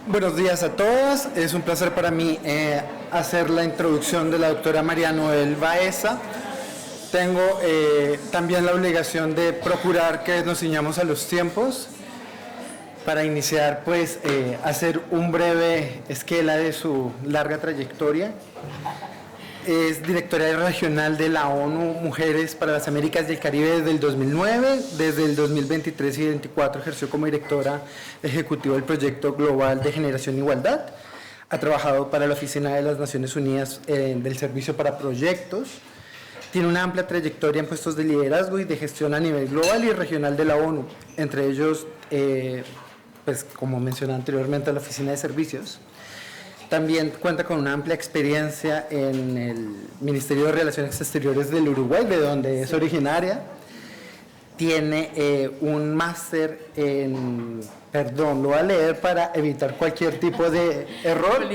Buenos días a todas. Es un placer para mí hacer la introducción de la doctora María Noel Baeza. Tengo también la obligación de procurar que nos ciñamos a los tiempos para iniciar, pues, hacer un breve esquela de su larga trayectoria. Es directora regional de la ONU Mujeres para las Américas y el Caribe desde el 2009. Desde el 2023 y 2024 ejerció como directora ejecutiva del Proyecto Global de Generación e Igualdad. Ha trabajado para la Oficina de las Naciones Unidas del Servicio para Proyectos. Tiene una amplia trayectoria en puestos de liderazgo y de gestión a nivel global y regional de la ONU. Entre ellos, pues, como mencioné anteriormente, la Oficina de Servicios. También cuenta con una amplia experiencia en el Ministerio de Relaciones Exteriores del Uruguay, de donde es originaria. Tiene un máster en, perdón, lo voy a leer para evitar cualquier tipo de error.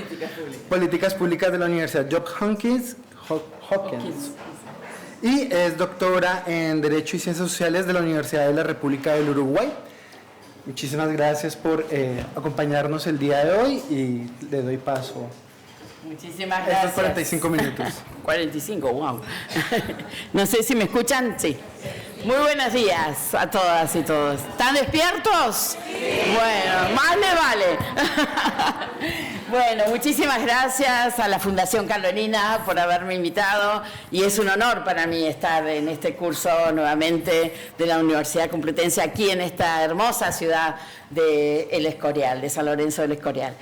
Políticas Públicas de la Universidad Johns Hopkins. Y es doctora en Derecho y Ciencias Sociales de la Universidad de la República del Uruguay. Muchísimas gracias por acompañarnos el día de hoy y le doy paso. Muchísimas gracias. Estos 45 minutos. 45, wow. No sé si me escuchan. Sí. Muy buenos días a todas y todos. ¿Están despiertos? Sí. Bueno, más me vale. Bueno, muchísimas gracias a la Fundación Carolina por haberme invitado y es un honor para mí estar en este curso nuevamente de la Universidad Complutense aquí en esta hermosa ciudad de El Escorial, de San Lorenzo del Escorial.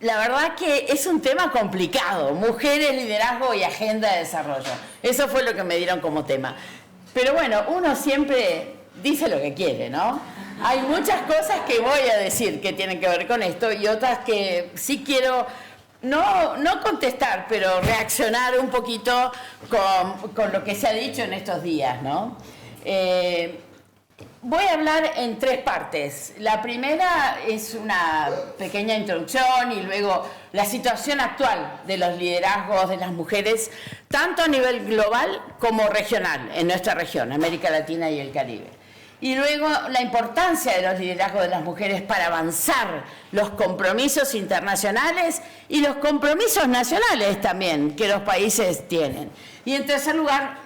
La verdad que es un tema complicado, mujeres, liderazgo y agenda de desarrollo. Eso fue lo que me dieron como tema. Pero bueno, uno siempre dice lo que quiere, ¿no? Hay muchas cosas que voy a decir que tienen que ver con esto y otras que sí quiero, no contestar, pero reaccionar un poquito con lo que se ha dicho en estos días, ¿no? Voy a hablar en tres partes. La primera es una pequeña introducción y luego la situación actual de los liderazgos de las mujeres, tanto a nivel global como regional, en nuestra región, América Latina y el Caribe. Y luego la importancia de los liderazgos de las mujeres para avanzar los compromisos internacionales y los compromisos nacionales también que los países tienen. Y en tercer lugar,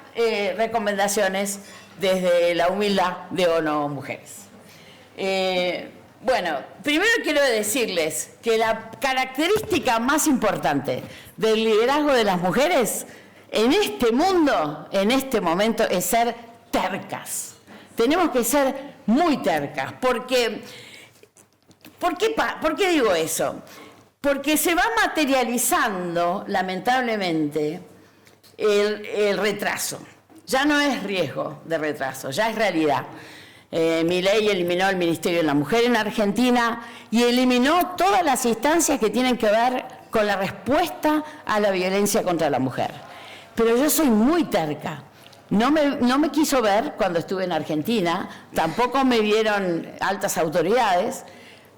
recomendaciones desde la humildad de ONU Mujeres. Bueno, primero quiero decirles que la característica más importante del liderazgo de las mujeres en este mundo, en este momento, es ser tercas. Tenemos que ser muy tercas, porque ¿por qué digo eso? Porque se va materializando, lamentablemente, el retraso. Ya no es riesgo de retraso, ya es realidad. Milei eliminó el Ministerio de la Mujer en Argentina y eliminó todas las instancias que tienen que ver con la respuesta a la violencia contra la mujer. Pero yo soy muy terca. No me quiso ver cuando estuve en Argentina, tampoco me vieron altas autoridades,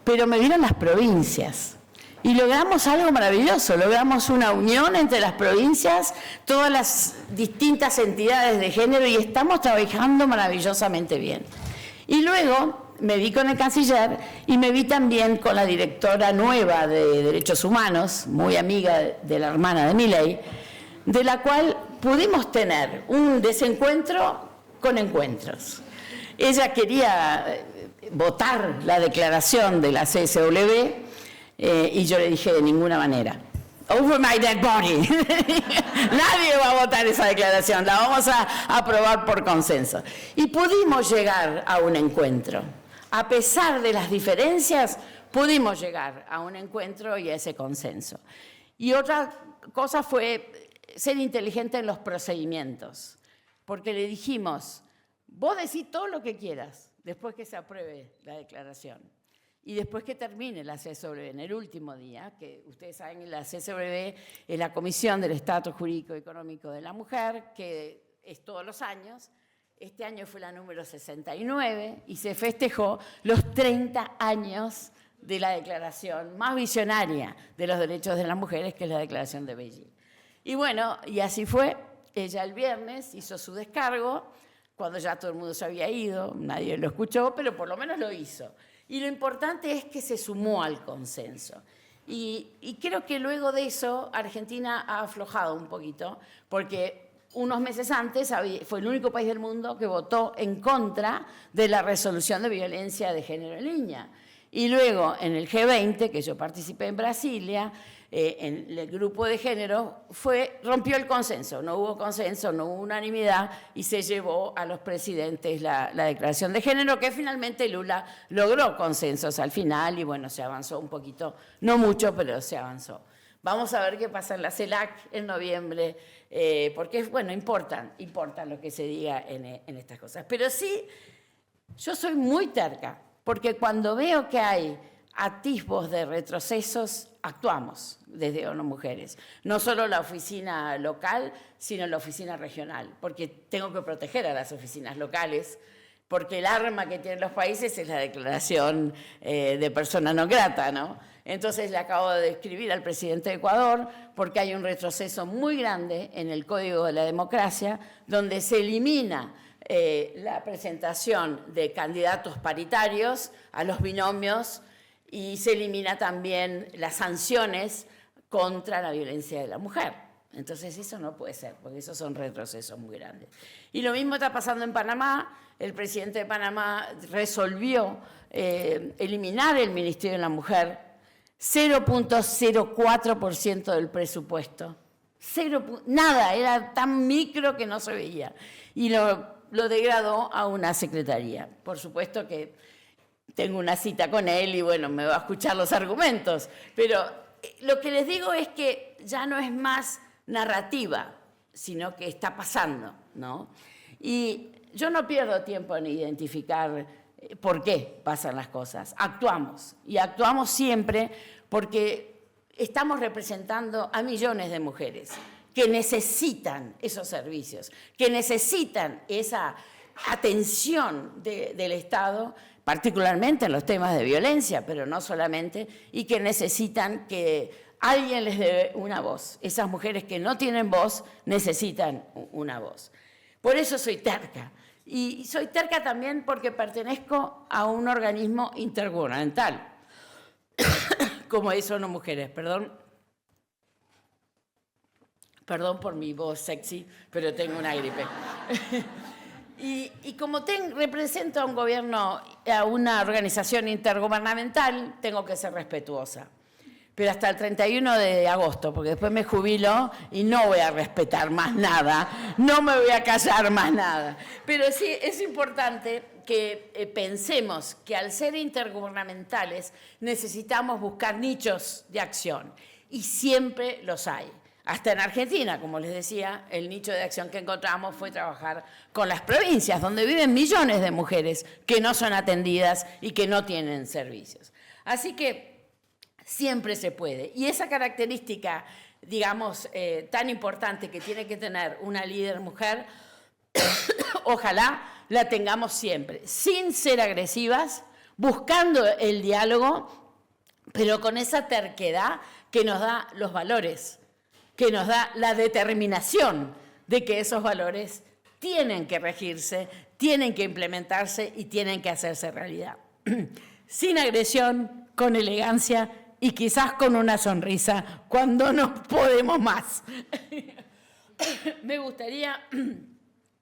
pero me vieron las provincias. Y logramos algo maravilloso, logramos una unión entre las provincias, todas las distintas entidades de género y estamos trabajando maravillosamente bien. Y luego me vi con el canciller y me vi también con la directora nueva de Derechos Humanos, muy amiga de la hermana de Milei, de la cual pudimos tener un desencuentro con encuentros. Ella quería votar la declaración de la CSW, y yo le dije de ninguna manera. Over my dead body. Nadie va a votar esa declaración, la vamos a aprobar por consenso. Y pudimos llegar a un encuentro. A pesar de las diferencias, pudimos llegar a un encuentro y a ese consenso. Y otra cosa fue ser inteligente en los procedimientos. Porque le dijimos, vos decís todo lo que quieras después que se apruebe la declaración. Y después que termine la CSW, en el último día, que ustedes saben, la CSW es la Comisión del Estatus Jurídico y Económico de la Mujer, que es todos los años. Este año fue la número 69 y se festejó los 30 años de la declaración más visionaria de los derechos de las mujeres, que es la Declaración de Beijing. Y bueno, y así fue. Ella el viernes hizo su descargo, cuando ya todo el mundo se había ido, nadie lo escuchó, pero por lo menos lo hizo. Y lo importante es que se sumó al consenso. Y creo que luego de eso Argentina ha aflojado un poquito, porque unos meses antes fue el único país del mundo que votó en contra de la resolución de violencia de género en línea. Y luego en el G20, que yo participé en Brasilia, en el grupo de género, rompió el consenso, no hubo consenso, no hubo unanimidad y se llevó a los presidentes la declaración de género, que finalmente Lula logró consensos al final y bueno, se avanzó un poquito, no mucho, pero se avanzó. Vamos a ver qué pasa en la CELAC en noviembre, porque bueno, importa lo que se diga en estas cosas. Pero sí, yo soy muy terca, porque cuando veo que hay atisbos de retrocesos, actuamos desde ONU Mujeres. No solo la oficina local, sino la oficina regional, porque tengo que proteger a las oficinas locales, porque el arma que tienen los países es la declaración de persona non grata, ¿no? Entonces le acabo de escribir al presidente de Ecuador, porque hay un retroceso muy grande en el Código de la Democracia, donde se elimina la presentación de candidatos paritarios a los binomios y se elimina también las sanciones contra la violencia de la mujer. Entonces eso no puede ser, porque esos son retrocesos muy grandes. Y lo mismo está pasando en Panamá. El presidente de Panamá resolvió eliminar el Ministerio de la Mujer, 0.04% del presupuesto. Nada, era tan micro que no se veía. Y lo degradó a una secretaría. Por supuesto que tengo una cita con él y bueno, me va a escuchar los argumentos. Pero lo que les digo es que ya no es más narrativa, sino que está pasando, ¿no? Y yo no pierdo tiempo en identificar por qué pasan las cosas. Actuamos, y actuamos siempre porque estamos representando a millones de mujeres que necesitan esos servicios, que necesitan esa atención del Estado, particularmente en los temas de violencia, pero no solamente, y que necesitan que alguien les dé una voz. Esas mujeres que no tienen voz necesitan una voz. Por eso soy terca. Y soy terca también porque pertenezco a un organismo intergubernamental, como es ONU Mujeres. Perdón por mi voz sexy, pero tengo una gripe. Y como represento a un gobierno, a una organización intergubernamental, tengo que ser respetuosa. Pero hasta el 31 de agosto, porque después me jubilo y no voy a respetar más nada, no me voy a callar más nada. Pero sí es importante que pensemos que al ser intergubernamentales necesitamos buscar nichos de acción, y siempre los hay. Hasta en Argentina, como les decía, el nicho de acción que encontramos fue trabajar con las provincias, donde viven millones de mujeres que no son atendidas y que no tienen servicios. Así que siempre se puede. Y esa característica, digamos, tan importante que tiene que tener una líder mujer, ojalá la tengamos siempre, sin ser agresivas, buscando el diálogo, pero con esa terquedad que nos da los valores, que nos da la determinación de que esos valores tienen que regirse, tienen que implementarse y tienen que hacerse realidad. Sin agresión, con elegancia y quizás con una sonrisa cuando no podemos más. Me gustaría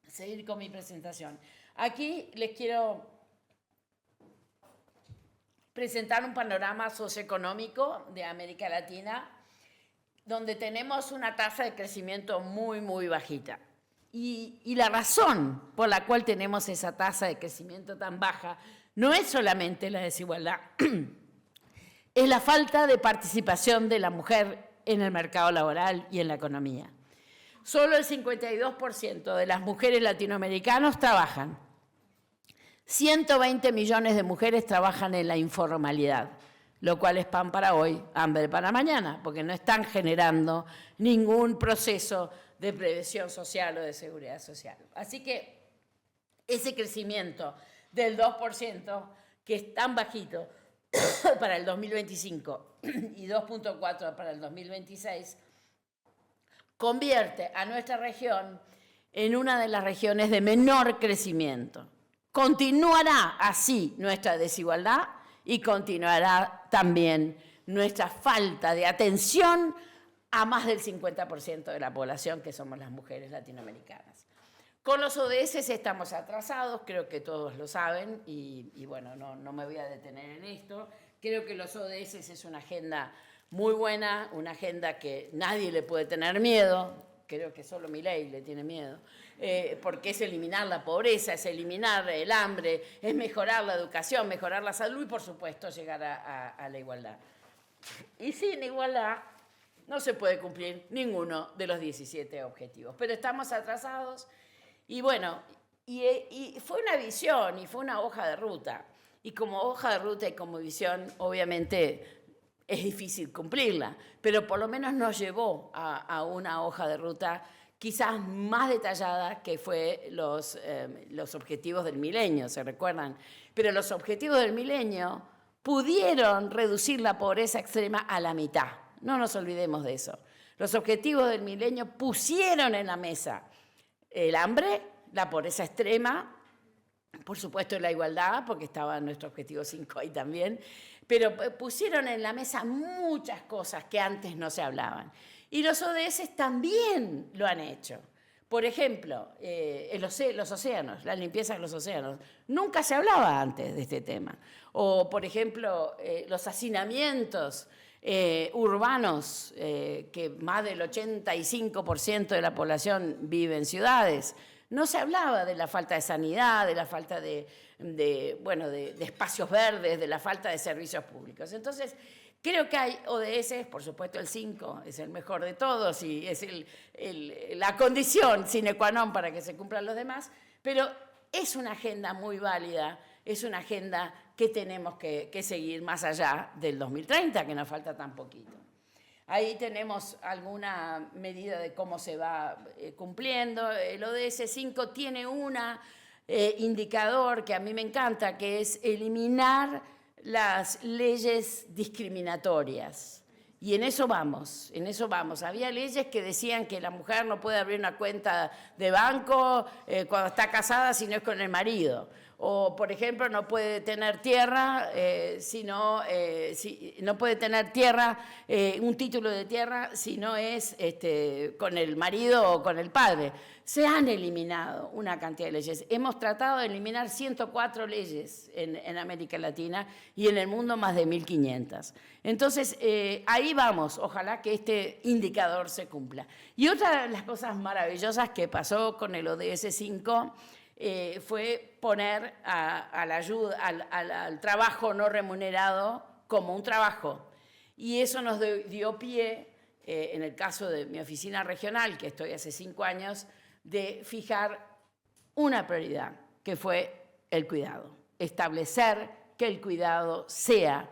seguir con mi presentación. Aquí les quiero presentar un panorama socioeconómico de América Latina, donde tenemos una tasa de crecimiento muy, muy bajita. Y la razón por la cual tenemos esa tasa de crecimiento tan baja no es solamente la desigualdad, es la falta de participación de la mujer en el mercado laboral y en la economía. Solo el 52% de las mujeres latinoamericanas trabajan. 120 millones de mujeres trabajan en la informalidad, lo cual es pan para hoy, hambre para mañana, porque no están generando ningún proceso de previsión social o de seguridad social. Así que ese crecimiento del 2%, que es tan bajito para el 2025 y 2.4% para el 2026, convierte a nuestra región en una de las regiones de menor crecimiento. Continuará así nuestra desigualdad y continuará también nuestra falta de atención a más del 50% de la población, que somos las mujeres latinoamericanas. Con los ODS estamos atrasados, creo que todos lo saben, y bueno, no me voy a detener en esto. Creo que los ODS es una agenda muy buena, una agenda que nadie le puede tener miedo, creo que solo Milei le tiene miedo, porque es eliminar la pobreza, es eliminar el hambre, es mejorar la educación, mejorar la salud y, por supuesto, llegar a la igualdad. Y sin igualdad no se puede cumplir ninguno de los 17 objetivos. Pero estamos atrasados y bueno, y fue una visión y fue una hoja de ruta. Y como hoja de ruta y como visión, obviamente es difícil cumplirla, pero por lo menos nos llevó a una hoja de ruta quizás más detallada que fue los objetivos del milenio, ¿se recuerdan? Pero los objetivos del milenio pudieron reducir la pobreza extrema a la mitad. No nos olvidemos de eso. Los objetivos del milenio pusieron en la mesa el hambre, la pobreza extrema, por supuesto la igualdad, porque estaba en nuestro objetivo 5 ahí también, pero pusieron en la mesa muchas cosas que antes no se hablaban. Y los ODS también lo han hecho. Por ejemplo, los océanos, la limpieza de los océanos. Nunca se hablaba antes de este tema. O, por ejemplo, los hacinamientos urbanos, que más del 85% de la población vive en ciudades. No se hablaba de la falta de sanidad, de la falta de espacios verdes, de la falta de servicios públicos. Entonces, creo que hay ODS, por supuesto el 5 es el mejor de todos y es la condición sine qua non para que se cumplan los demás, pero es una agenda muy válida, es una agenda que tenemos que seguir más allá del 2030, que nos falta tan poquito. Ahí tenemos alguna medida de cómo se va cumpliendo. El ODS 5 tiene un indicador que a mí me encanta, que es eliminar las leyes discriminatorias. Y en eso vamos, en eso vamos. Había leyes que decían que la mujer no puede abrir una cuenta de banco cuando está casada si no es con el marido. O, por ejemplo, no puede tener tierra, no puede tener tierra, un título de tierra, si no es con el marido o con el padre. Se han eliminado una cantidad de leyes. Hemos tratado de eliminar 104 leyes en América Latina y en el mundo más de 1.500. Entonces, ahí vamos. Ojalá que este indicador se cumpla. Y otra de las cosas maravillosas que pasó con el ODS 5 fue poner al trabajo no remunerado como un trabajo. Y eso nos dio pie, en el caso de mi oficina regional, que estoy hace 5 años, de fijar una prioridad, que fue el cuidado. Establecer que el cuidado sea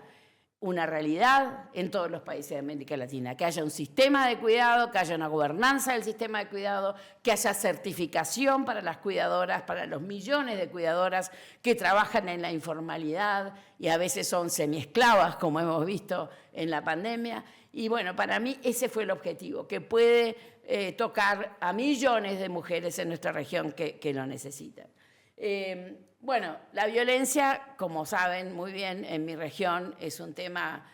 una realidad en todos los países de América Latina, que haya un sistema de cuidado, que haya una gobernanza del sistema de cuidado, que haya certificación para las cuidadoras, para los millones de cuidadoras que trabajan en la informalidad y a veces son semiesclavas, como hemos visto en la pandemia. Y bueno, para mí ese fue el objetivo, que puede tocar a millones de mujeres en nuestra región que lo necesitan. Bueno, la violencia, como saben muy bien, en mi región es un tema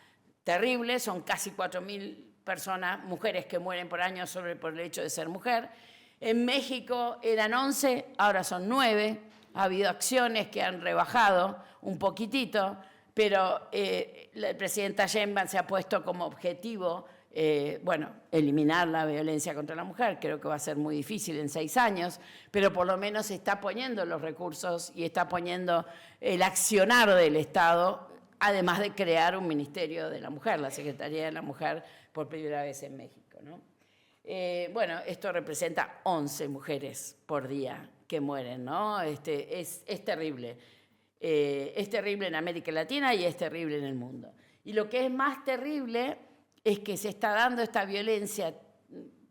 terrible. Son casi 4.000 personas, mujeres que mueren por año solo por el hecho de ser mujer. En México eran 11, ahora son 9. Ha habido acciones que han rebajado un poquitito, pero la presidenta Sheinbaum se ha puesto como objetivo eliminar la violencia contra la mujer. Creo que va a ser muy difícil en 6 años, pero por lo menos está poniendo los recursos y está poniendo el accionar del Estado, además de crear un Ministerio de la Mujer, la Secretaría de la Mujer, por primera vez en México, ¿no? Esto representa 11 mujeres por día que mueren, ¿no? Es terrible. Es terrible en América Latina y es terrible en el mundo. Y lo que es más terrible es que se está dando esta violencia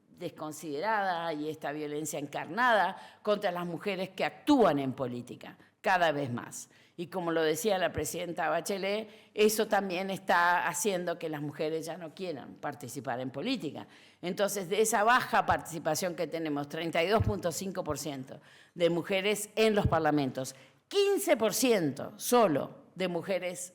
desconsiderada y esta violencia encarnada contra las mujeres que actúan en política, cada vez más. Y como lo decía la presidenta Bachelet, eso también está haciendo que las mujeres ya no quieran participar en política. Entonces, de esa baja participación que tenemos, 32.5% de mujeres en los parlamentos, 15% solo de mujeres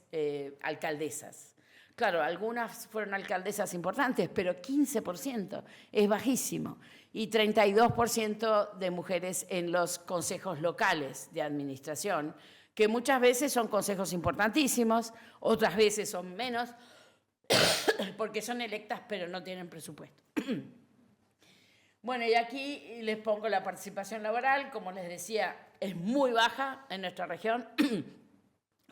alcaldesas. Claro, algunas fueron alcaldesas importantes, pero 15% es bajísimo. Y 32% de mujeres en los consejos locales de administración, que muchas veces son consejos importantísimos, otras veces son menos, porque son electas pero no tienen presupuesto. Bueno, y aquí les pongo la participación laboral, como les decía, es muy baja en nuestra región,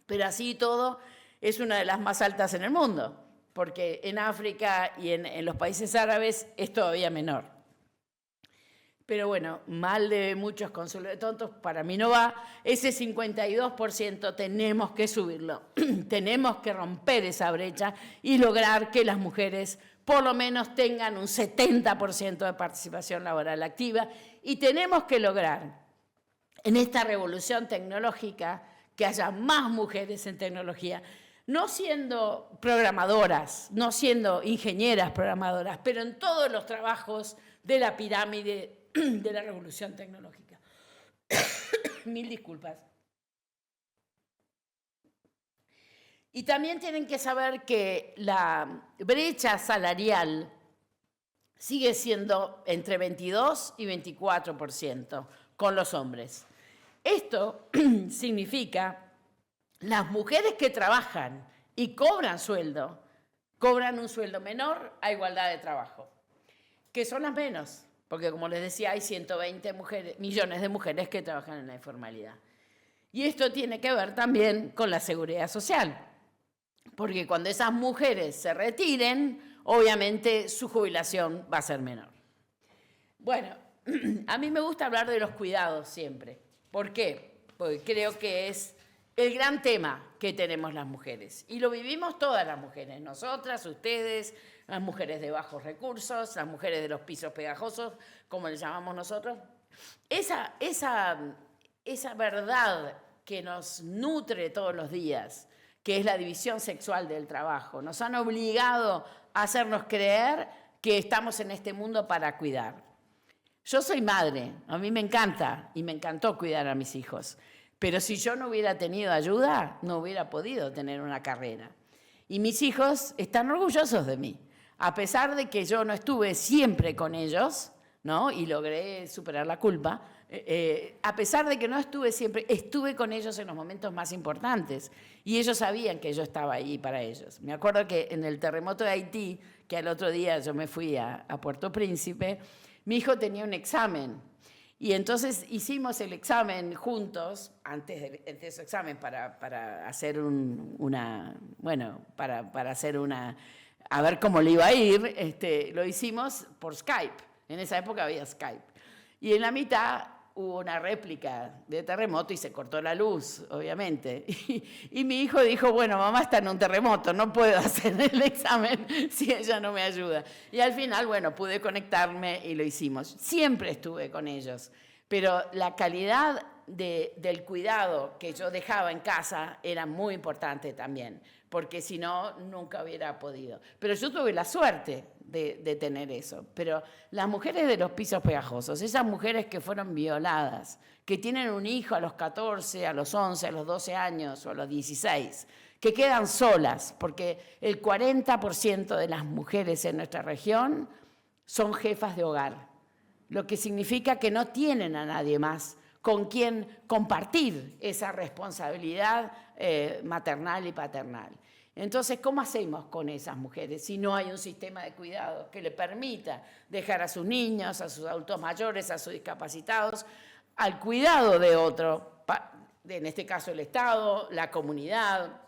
pero así y todo es una de las más altas en el mundo, porque en África y en los países árabes es todavía menor. Pero bueno, mal de muchos consuelo de tontos, para mí no va. Ese 52% tenemos que subirlo. Tenemos que romper esa brecha y lograr que las mujeres por lo menos tengan un 70% de participación laboral activa. Y tenemos que lograr, en esta revolución tecnológica, que haya más mujeres en tecnología, no siendo programadoras, no siendo ingenieras programadoras, pero en todos los trabajos de la pirámide de la revolución tecnológica. Mil disculpas. Y también tienen que saber que la brecha salarial sigue siendo entre 22 y 24% con los hombres. Esto significa las mujeres que trabajan y cobran sueldo, cobran un sueldo menor a igualdad de trabajo, que son las menos. Porque, como les decía, hay 120 millones de mujeres que trabajan en la informalidad. Y esto tiene que ver también con la seguridad social. Porque cuando esas mujeres se retiren, obviamente su jubilación va a ser menor. Bueno, a mí me gusta hablar de los cuidados siempre. ¿Por qué? Porque creo que es el gran tema que tenemos las mujeres. Y lo vivimos todas las mujeres, nosotras, ustedes, las mujeres de bajos recursos, las mujeres de los pisos pegajosos, como les llamamos nosotros. Esa verdad que nos nutre todos los días, que es la división sexual del trabajo, nos han obligado a hacernos creer que estamos en este mundo para cuidar. Yo soy madre, a mí me encanta y me encantó cuidar a mis hijos. Pero si yo no hubiera tenido ayuda, no hubiera podido tener una carrera. Y mis hijos están orgullosos de mí. A pesar de que yo no estuve siempre con ellos, ¿no? Y logré superar la culpa, a pesar de que no estuve siempre, estuve con ellos en los momentos más importantes. Y ellos sabían que yo estaba ahí para ellos. Me acuerdo que en el terremoto de Haití, que al otro día yo me fui a Puerto Príncipe, mi hijo tenía un examen. Y entonces hicimos el examen juntos, antes de ese examen, para hacer a ver cómo le iba a ir, lo hicimos por Skype. En esa época había Skype. Y en la mitad hubo una réplica de terremoto y se cortó la luz, obviamente. Y mi hijo dijo, bueno, mamá está en un terremoto, no puedo hacer el examen si ella no me ayuda. Y al final, bueno, pude conectarme y lo hicimos. Siempre estuve con ellos, pero la calidad del cuidado que yo dejaba en casa era muy importante también, porque si no, nunca hubiera podido. Pero yo tuve la suerte de tener eso. Pero las mujeres de los pisos pegajosos, esas mujeres que fueron violadas, que tienen un hijo a los 14, a los 11, a los 12 años o a los 16, que quedan solas, porque el 40% de las mujeres en nuestra región son jefas de hogar, lo que significa que no tienen a nadie más con quien compartir esa responsabilidad maternal y paternal. Entonces, ¿cómo hacemos con esas mujeres si no hay un sistema de cuidado que le permita dejar a sus niños, a sus adultos mayores, a sus discapacitados, al cuidado de otro, en este caso el Estado, la comunidad,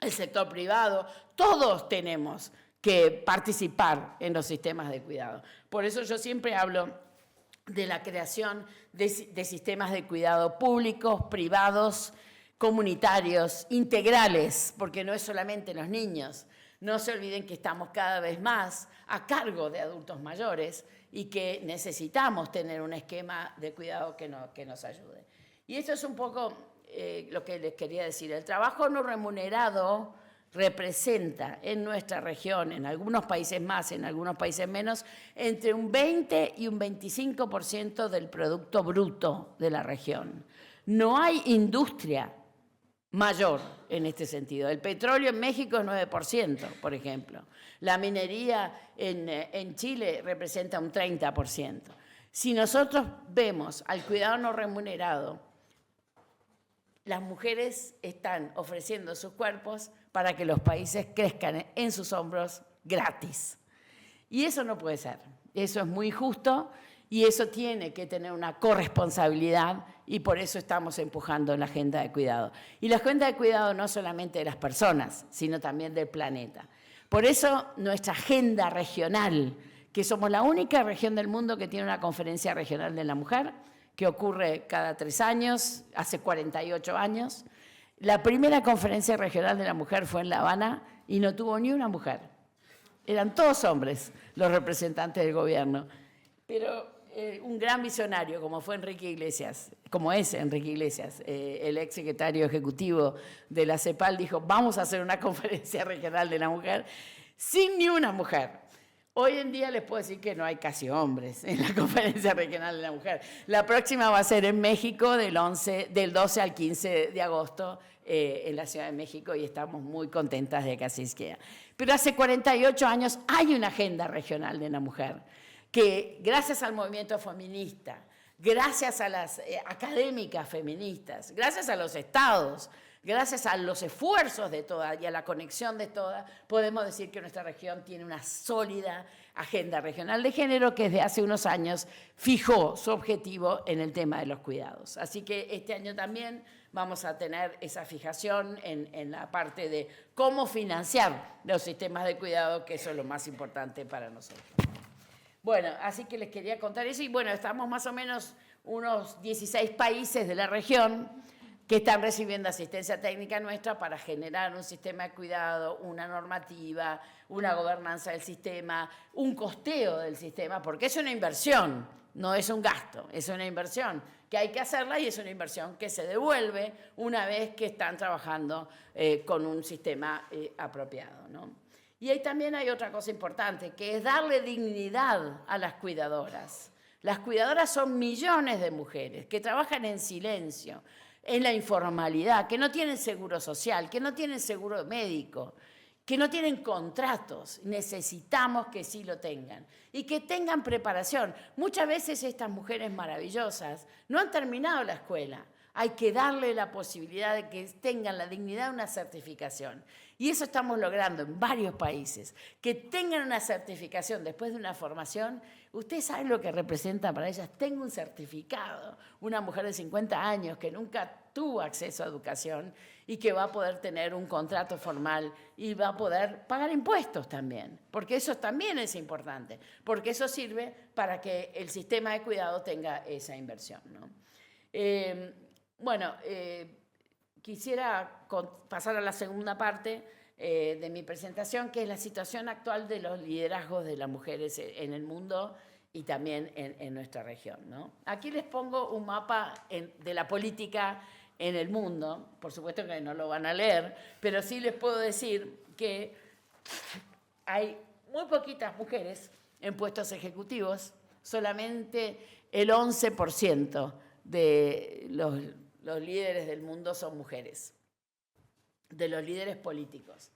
el sector privado? Todos tenemos que participar en los sistemas de cuidado. Por eso yo siempre hablo de la creación de sistemas de cuidado públicos, privados, comunitarios, integrales, porque no es solamente los niños. No se olviden que estamos cada vez más a cargo de adultos mayores y que necesitamos tener un esquema de cuidado que nos ayude. Y esto es un poco lo que les quería decir. El trabajo no remunerado representa en nuestra región, en algunos países más, en algunos países menos, entre un 20 y un 25% del Producto Bruto de la región. No hay industria mayor en este sentido. El petróleo en México es 9%, por ejemplo. La minería en Chile representa un 30%. Si nosotros vemos al cuidado no remunerado, las mujeres están ofreciendo sus cuerpos para que los países crezcan en sus hombros gratis. Y eso no puede ser. Eso es muy injusto y eso tiene que tener una corresponsabilidad y por eso estamos empujando la agenda de cuidado. Y la agenda de cuidado no solamente de las personas, sino también del planeta. Por eso nuestra agenda regional, que somos la única región del mundo que tiene una conferencia regional de la mujer, que ocurre cada 3 años, hace 48 años. La primera conferencia regional de la mujer fue en La Habana y no tuvo ni una mujer. Eran todos hombres los representantes del gobierno. Pero un gran visionario como fue Enrique Iglesias, como es Enrique Iglesias, el ex secretario ejecutivo de la CEPAL, dijo, vamos a hacer una conferencia regional de la mujer sin ni una mujer. Hoy en día les puedo decir que no hay casi hombres en la conferencia regional de la mujer. La próxima va a ser en México del 12 al 15 de agosto en la Ciudad de México y estamos muy contentas de que así sea. Pero hace 48 años hay una agenda regional de la mujer que gracias al movimiento feminista, gracias a las académicas feministas, gracias a los estados, gracias a los esfuerzos de todas y a la conexión de todas, podemos decir que nuestra región tiene una sólida agenda regional de género que desde hace unos años fijó su objetivo en el tema de los cuidados. Así que este año también vamos a tener esa fijación en la parte de cómo financiar los sistemas de cuidado, que eso es lo más importante para nosotros. Bueno, así que les quería contar eso y bueno, estamos más o menos unos 16 países de la región que están recibiendo asistencia técnica nuestra para generar un sistema de cuidado, una normativa, una gobernanza del sistema, un costeo del sistema, porque es una inversión, no es un gasto, es una inversión que hay que hacerla y es una inversión que se devuelve una vez que están trabajando con un sistema apropiado, ¿no? Y ahí también hay otra cosa importante, que es darle dignidad a las cuidadoras. Las cuidadoras son millones de mujeres que trabajan en silencio, en la informalidad, que no tienen seguro social, que no tienen seguro médico, que no tienen contratos. Necesitamos que sí lo tengan y que tengan preparación. Muchas veces estas mujeres maravillosas no han terminado la escuela. Hay que darle la posibilidad de que tengan la dignidad de una certificación. Y eso estamos logrando en varios países. Que tengan una certificación después de una formación. Ustedes saben lo que representa para ellas. Tengo un certificado. Una mujer de 50 años que nunca tuvo acceso a educación y que va a poder tener un contrato formal y va a poder pagar impuestos también. Porque eso también es importante. Porque eso sirve para que el sistema de cuidado tenga esa inversión, ¿no? Quisiera pasar a la segunda parte de mi presentación, que es la situación actual de los liderazgos de las mujeres en el mundo y también en nuestra región, ¿no? Aquí les pongo un mapa de la política en el mundo. Por supuesto que no lo van a leer, pero sí les puedo decir que hay muy poquitas mujeres en puestos ejecutivos, solamente el 11% de los líderes del mundo son mujeres, de los líderes políticos.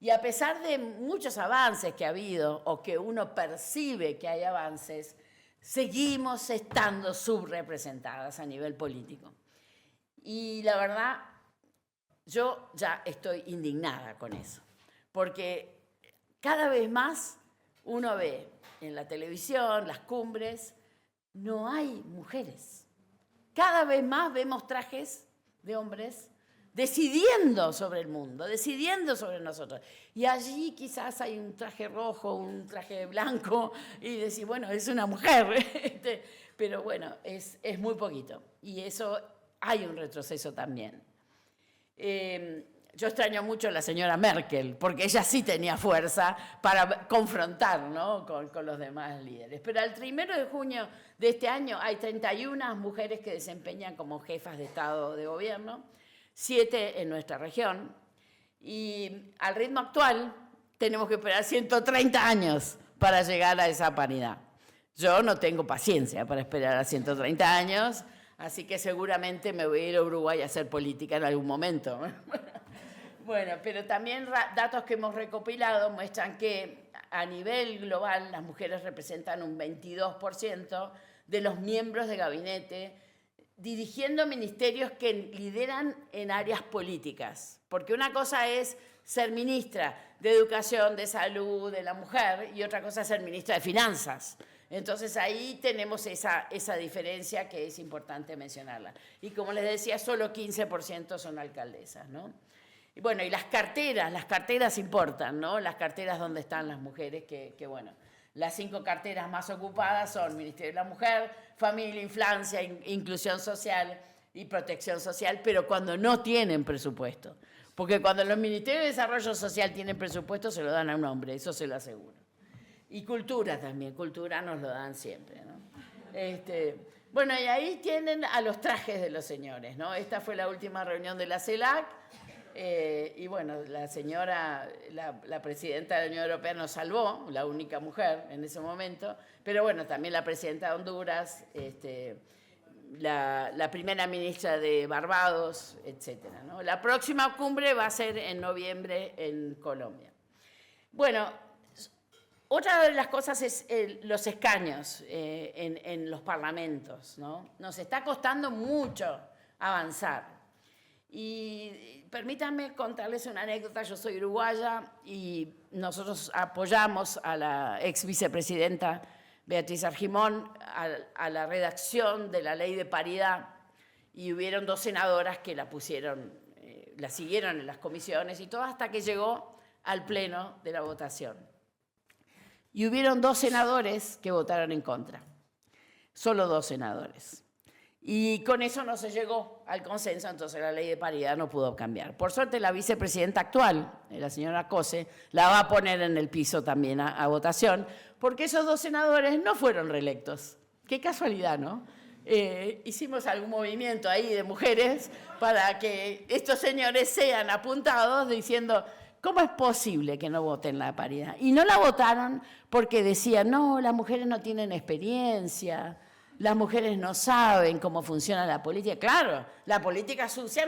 Y a pesar de muchos avances que ha habido o que uno percibe que hay avances, seguimos estando subrepresentadas a nivel político. Y la verdad, yo ya estoy indignada con eso, porque cada vez más uno ve en la televisión, las cumbres, no hay mujeres. Cada vez más vemos trajes de hombres decidiendo sobre el mundo, decidiendo sobre nosotros. Y allí quizás hay un traje rojo, un traje blanco, y decir, bueno, es una mujer. Pero bueno, es muy poquito. Y eso hay un retroceso también. Yo extraño mucho a la señora Merkel, porque ella sí tenía fuerza para confrontar, ¿no?, con los demás líderes. Pero al 1 de junio de este año hay 31 mujeres que desempeñan como jefas de Estado de gobierno, 7 en nuestra región, y al ritmo actual tenemos que esperar 130 años para llegar a esa paridad. Yo no tengo paciencia para esperar a 130 años, Así que seguramente me voy a ir a Uruguay a hacer política en algún momento. Bueno, pero también datos que hemos recopilado muestran que a nivel global las mujeres representan un 22% de los miembros de gabinete dirigiendo ministerios que lideran en áreas políticas. Porque una cosa es ser ministra de Educación, de Salud, de la Mujer, y otra cosa es ser ministra de Finanzas. Entonces ahí tenemos esa diferencia que es importante mencionarla. Y como les decía, solo 15% son alcaldesas, ¿no? Y bueno, y las carteras importan, ¿no? Las carteras donde están las mujeres, que bueno, las 5 carteras más ocupadas son Ministerio de la Mujer, Familia, Infancia, Inclusión Social y Protección Social, pero cuando no tienen presupuesto. Porque cuando los Ministerios de Desarrollo Social tienen presupuesto, se lo dan a un hombre, eso se lo aseguro. Y cultura también, cultura nos lo dan siempre, ¿no? Bueno, y ahí tienen a los trajes de los señores, ¿no? Esta fue la última reunión de la CELAC, y bueno, la señora, la presidenta de la Unión Europea nos salvó, la única mujer en ese momento, pero bueno, también la presidenta de Honduras, la primera ministra de Barbados, etcétera, ¿no? La próxima cumbre va a ser en noviembre en Colombia. Bueno, otra de las cosas es los escaños en los parlamentos, ¿no? Nos está costando mucho avanzar. Y permítanme contarles una anécdota. Yo soy uruguaya y nosotros apoyamos a la ex vicepresidenta Beatriz Argimón a la redacción de la ley de paridad, y hubieron 2 senadoras que la pusieron, la siguieron en las comisiones y todo hasta que llegó al pleno de la votación. Y hubieron 2 senadores que votaron en contra, solo 2 senadores. Y con eso no se llegó al consenso, entonces la ley de paridad no pudo cambiar. Por suerte la vicepresidenta actual, la señora Cose, la va a poner en el piso también a votación, porque esos 2 senadores no fueron reelectos. Qué casualidad, ¿no? Hicimos algún movimiento ahí de mujeres para que estos señores sean apuntados diciendo: ¿cómo es posible que no voten la paridad? Y no la votaron porque decían: no, las mujeres no tienen experiencia, las mujeres no saben cómo funciona la política. Claro, la política sucia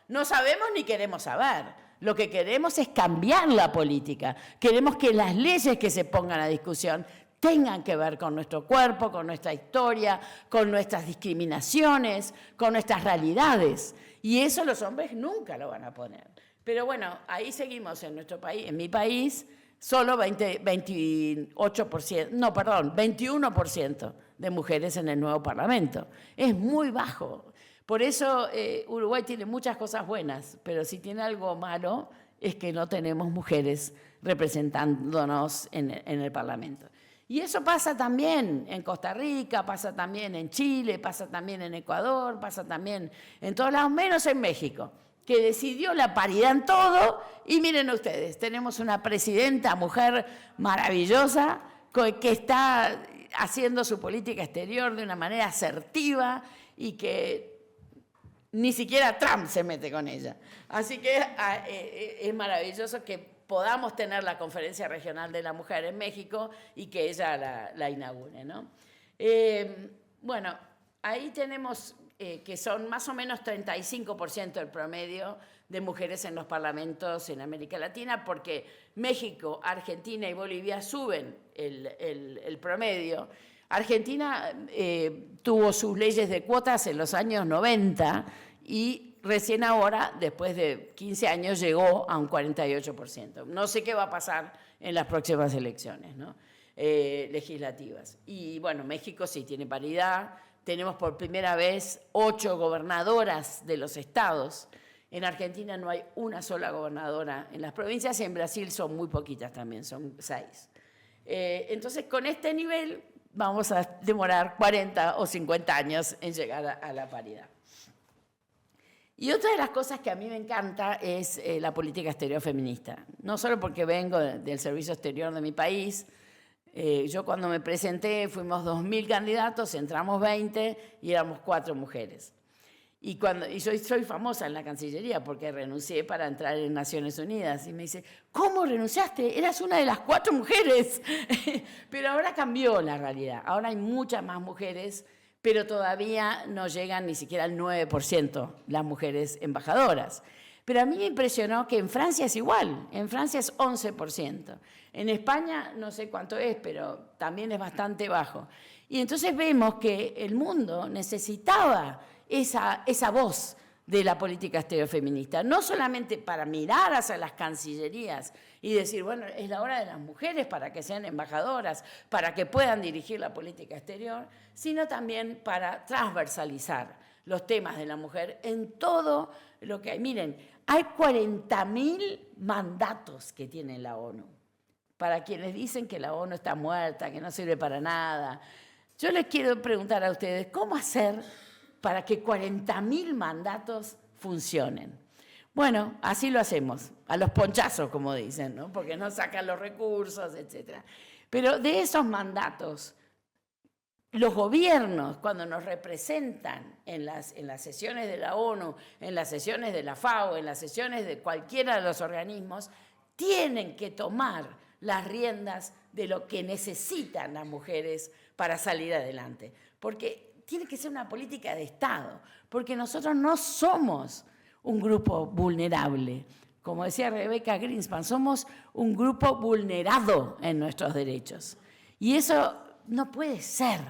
no sabemos ni queremos saber. Lo que queremos es cambiar la política. Queremos que las leyes que se pongan a discusión tengan que ver con nuestro cuerpo, con nuestra historia, con nuestras discriminaciones, con nuestras realidades. Y eso los hombres nunca lo van a poner. Pero bueno, ahí seguimos en nuestro país. En mi país, solo 21% de mujeres en el nuevo Parlamento. Es muy bajo. Por eso Uruguay tiene muchas cosas buenas, pero si tiene algo malo es que no tenemos mujeres representándonos en el Parlamento. Y eso pasa también en Costa Rica, pasa también en Chile, pasa también en Ecuador, pasa también en todos lados, menos en México, que decidió la paridad en todo. Y miren ustedes, tenemos una presidenta mujer maravillosa que está haciendo su política exterior de una manera asertiva y que ni siquiera Trump se mete con ella. Así que es maravilloso que podamos tener la Conferencia Regional de la Mujer en México y que ella la inaugure, ¿no? Bueno, ahí tenemos que son más o menos 35% el promedio de mujeres en los parlamentos en América Latina, porque México, Argentina y Bolivia suben el promedio. Argentina tuvo sus leyes de cuotas en los años 90 y recién ahora, después de 15 años, llegó a un 48%. No sé qué va a pasar en las próximas elecciones, ¿no? Legislativas. Y bueno, México sí tiene paridad. Tenemos por primera vez 8 gobernadoras de los estados. En Argentina no hay una sola gobernadora en las provincias y en Brasil son muy poquitas también, son 6. Entonces, con este nivel vamos a demorar 40 o 50 años en llegar a la paridad. Y otra de las cosas que a mí me encanta es la política exterior feminista. No solo porque vengo del servicio exterior de mi país. Yo cuando me presenté fuimos 2.000 candidatos, entramos 20 y éramos 4 mujeres. Y yo soy famosa en la Cancillería porque renuncié para entrar en Naciones Unidas. Y me dice: ¿cómo renunciaste? Eras una de las 4 mujeres. Pero ahora cambió la realidad. Ahora hay muchas más mujeres, pero todavía no llegan ni siquiera al 9% las mujeres embajadoras. Pero a mí me impresionó que en Francia es igual, en Francia es 11%. En España no sé cuánto es, pero también es bastante bajo. Y entonces vemos que el mundo necesitaba esa voz de la política exterior feminista, no solamente para mirar hacia las cancillerías y decir, bueno, es la hora de las mujeres para que sean embajadoras, para que puedan dirigir la política exterior, sino también para transversalizar los temas de la mujer en todo lo que hay. Miren, hay 40.000 mandatos que tiene la ONU. Para quienes dicen que la ONU está muerta, que no sirve para nada, yo les quiero preguntar a ustedes, ¿cómo hacer para que 40.000 mandatos funcionen? Bueno, así lo hacemos, a los ponchazos, como dicen, ¿no? Porque no sacan los recursos, etc. Pero de esos mandatos, los gobiernos, cuando nos representan en las sesiones de la ONU, en las sesiones de la FAO, en las sesiones de cualquiera de los organismos, tienen que tomar las riendas de lo que necesitan las mujeres para salir adelante. Porque tiene que ser una política de Estado, porque nosotros no somos un grupo vulnerable. Como decía Rebecca Greenspan, somos un grupo vulnerado en nuestros derechos. Y eso no puede ser.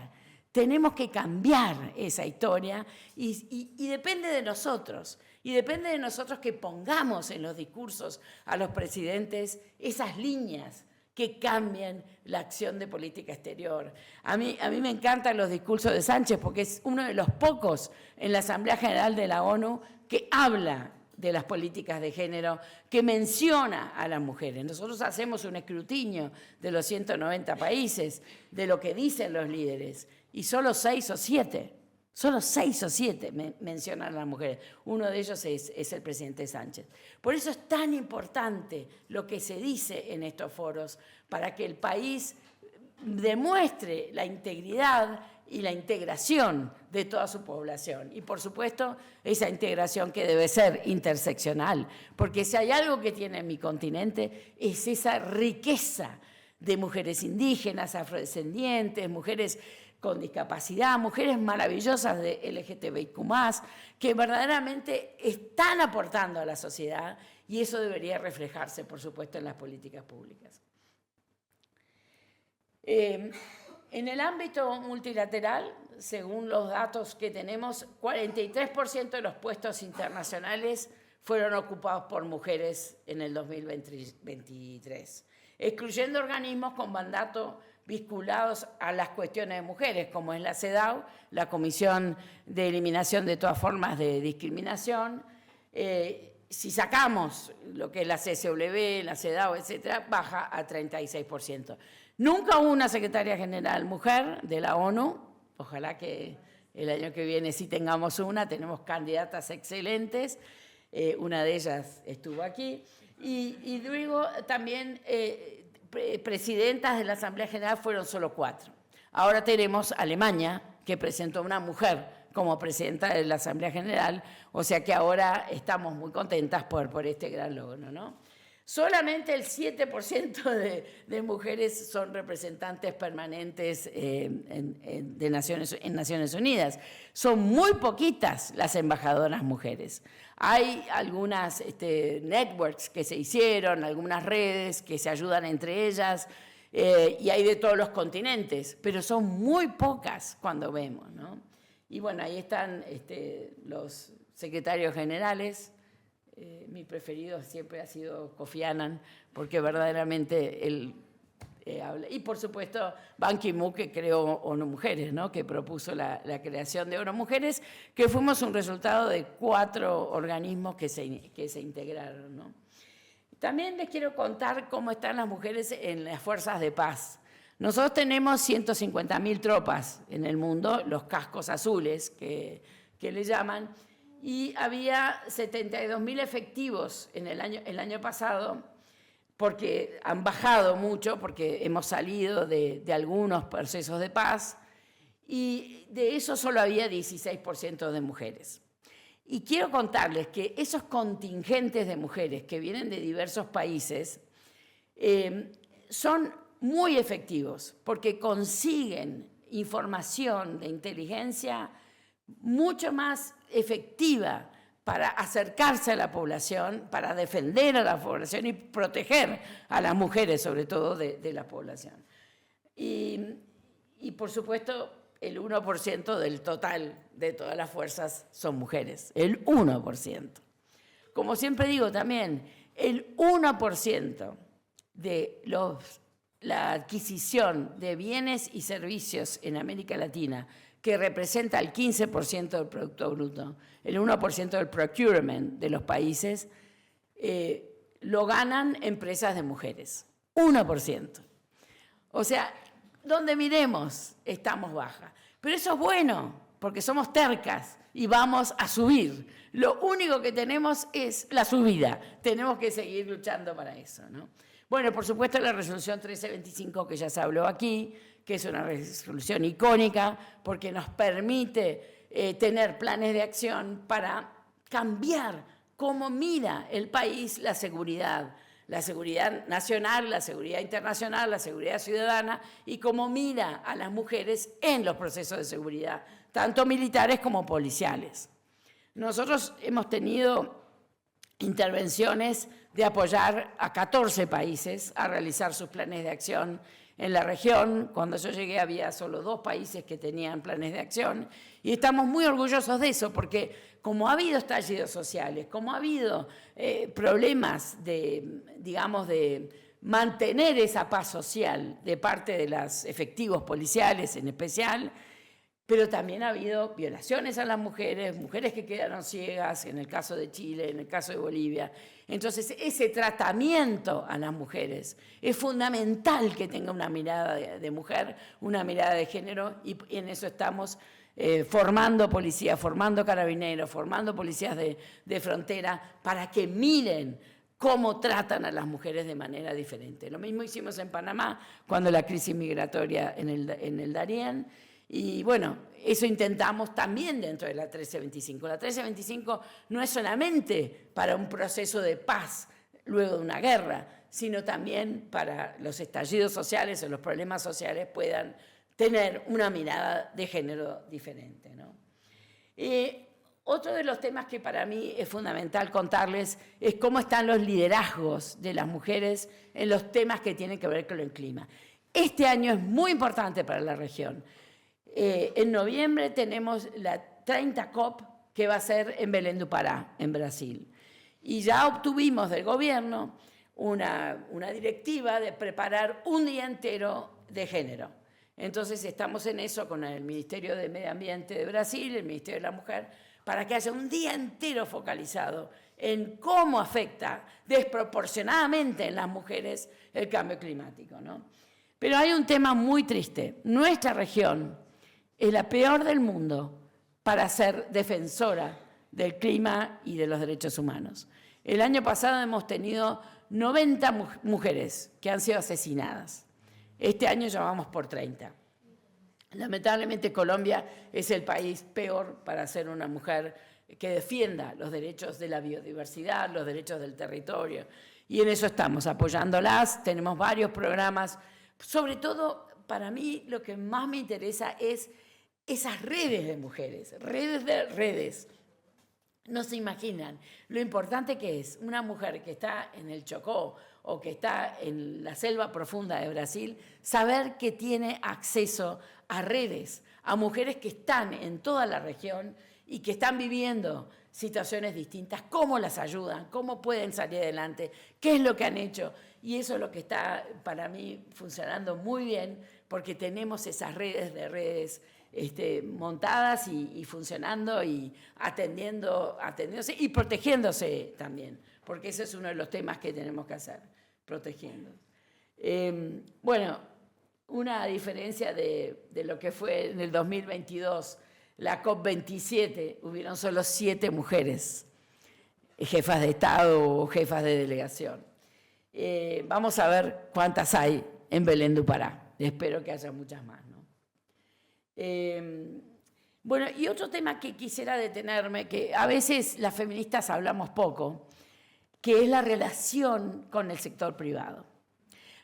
Tenemos que cambiar esa historia y depende de nosotros. Y depende de nosotros que pongamos en los discursos a los presidentes esas líneas que cambien la acción de política exterior. A mí me encantan los discursos de Sánchez porque es uno de los pocos en la Asamblea General de la ONU que habla de las políticas de género, que menciona a las mujeres. Nosotros hacemos un escrutinio de los 190 países, de lo que dicen los líderes, y solo 6 o 7 mencionan a las mujeres. Uno de ellos es el presidente Sánchez. Por eso es tan importante lo que se dice en estos foros, para que el país demuestre la integridad y la integración de toda su población. Y, por supuesto, esa integración que debe ser interseccional, porque si hay algo que tiene mi continente es esa riqueza de mujeres indígenas, afrodescendientes, mujeres con discapacidad, mujeres maravillosas de LGTBIQ+, que verdaderamente están aportando a la sociedad, y eso debería reflejarse, por supuesto, en las políticas públicas. En el ámbito multilateral, según los datos que tenemos, 43% de los puestos internacionales fueron ocupados por mujeres en el 2023, excluyendo organismos con mandato vinculados a las cuestiones de mujeres, como es la CEDAW, la Comisión de Eliminación de todas formas de discriminación. Si sacamos lo que es la CSW, la CEDAW, etcétera, baja a 36%. Nunca hubo una secretaria general mujer de la ONU. Ojalá que el año que viene sí tengamos una. Tenemos candidatas excelentes. Una de ellas estuvo aquí. Y luego también presidentas de la Asamblea General fueron solo 4. Ahora tenemos Alemania, que presentó una mujer como presidenta de la Asamblea General, o sea que ahora estamos muy contentas por este gran logro, ¿no? Solamente el 7% de mujeres son representantes permanentes en Naciones Unidas. Son muy poquitas las embajadoras mujeres. Hay algunas networks que se hicieron, algunas redes que se ayudan entre ellas, y hay de todos los continentes, pero son muy pocas cuando vemos, ¿no? Y bueno, ahí están los secretarios generales. Mi preferido siempre ha sido Kofi Annan, porque verdaderamente él habla. Y por supuesto Ban Ki-moon, que creó ONU Mujeres, ¿no? Que propuso la creación de ONU Mujeres, que fuimos un resultado de 4 organismos que se integraron, ¿no? También les quiero contar cómo están las mujeres en las fuerzas de paz. Nosotros tenemos 150.000 tropas en el mundo, los cascos azules que le llaman, y había 72.000 efectivos en el año pasado, porque han bajado mucho, porque hemos salido de algunos procesos de paz, y de eso solo había 16% de mujeres. Y quiero contarles que esos contingentes de mujeres que vienen de diversos países son muy efectivos, porque consiguen información, de inteligencia mucho más efectiva para acercarse a la población, para defender a la población y proteger a las mujeres, sobre todo, de la población. Y por supuesto, el 1% del total de todas las fuerzas son mujeres, el 1%. Como siempre digo también, el 1% de la adquisición de bienes y servicios en América Latina, que representa el 15% del Producto Bruto, el 1% del procurement de los países, lo ganan empresas de mujeres, 1%. O sea, donde miremos estamos bajas. Pero eso es bueno, porque somos tercas y vamos a subir. Lo único que tenemos es la subida. Tenemos que seguir luchando para eso, ¿no? Bueno, por supuesto, la resolución 1325, que ya se habló aquí, que es una resolución icónica porque nos permite tener planes de acción para cambiar cómo mira el país la seguridad nacional, la seguridad internacional, la seguridad ciudadana y cómo mira a las mujeres en los procesos de seguridad, tanto militares como policiales. Nosotros hemos tenido intervenciones de apoyar a 14 países a realizar sus planes de acción en la región. Cuando yo llegué había solo 2 países que tenían planes de acción y estamos muy orgullosos de eso porque como ha habido estallidos sociales, como ha habido problemas de mantener esa paz social de parte de los efectivos policiales en especial, pero también ha habido violaciones a las mujeres, mujeres que quedaron ciegas, en el caso de Chile, en el caso de Bolivia. Entonces, ese tratamiento a las mujeres es fundamental que tenga una mirada de mujer, una mirada de género, y en eso estamos formando policías, formando carabineros, formando policías de frontera, para que miren cómo tratan a las mujeres de manera diferente. Lo mismo hicimos en Panamá, cuando la crisis migratoria en el Darién. Y bueno, eso intentamos también dentro de la 1325. La 1325 no es solamente para un proceso de paz luego de una guerra, sino también para los estallidos sociales o los problemas sociales puedan tener una mirada de género diferente, ¿no? Otro de los temas que para mí es fundamental contarles es cómo están los liderazgos de las mujeres en los temas que tienen que ver con el clima. Este año es muy importante para la región. En noviembre tenemos la 30 COP que va a ser en Belém do Pará, en Brasil. Y ya obtuvimos del gobierno una directiva de preparar un día entero de género. Entonces estamos en eso con el Ministerio de Medio Ambiente de Brasil, el Ministerio de la Mujer, para que haya un día entero focalizado en cómo afecta desproporcionadamente en las mujeres el cambio climático, ¿no? Pero hay un tema muy triste. Nuestra región es la peor del mundo para ser defensora del clima y de los derechos humanos. El año pasado hemos tenido 90 mujeres que han sido asesinadas. Este año ya vamos por 30. Lamentablemente Colombia es el país peor para ser una mujer que defienda los derechos de la biodiversidad, los derechos del territorio. Y en eso estamos apoyándolas, tenemos varios programas. Sobre todo, para mí, lo que más me interesa es esas redes de mujeres, redes. No se imaginan lo importante que es una mujer que está en el Chocó o que está en la selva profunda de Brasil, saber que tiene acceso a redes, a mujeres que están en toda la región y que están viviendo situaciones distintas, cómo las ayudan, cómo pueden salir adelante, qué es lo que han hecho. Y eso es lo que está, para mí, funcionando muy bien, porque tenemos esas redes montadas y funcionando y atendiéndose y protegiéndose también, porque ese es uno de los temas que tenemos que hacer, protegiendo. Bueno, una diferencia de lo que fue en el 2022, la COP27, hubieron solo 7 mujeres, jefas de Estado o jefas de delegación. Vamos a ver cuántas hay en Belém do Pará. Espero que haya muchas más, ¿no? Bueno, y otro tema que quisiera detenerme, que a veces las feministas hablamos poco, que es la relación con el sector privado.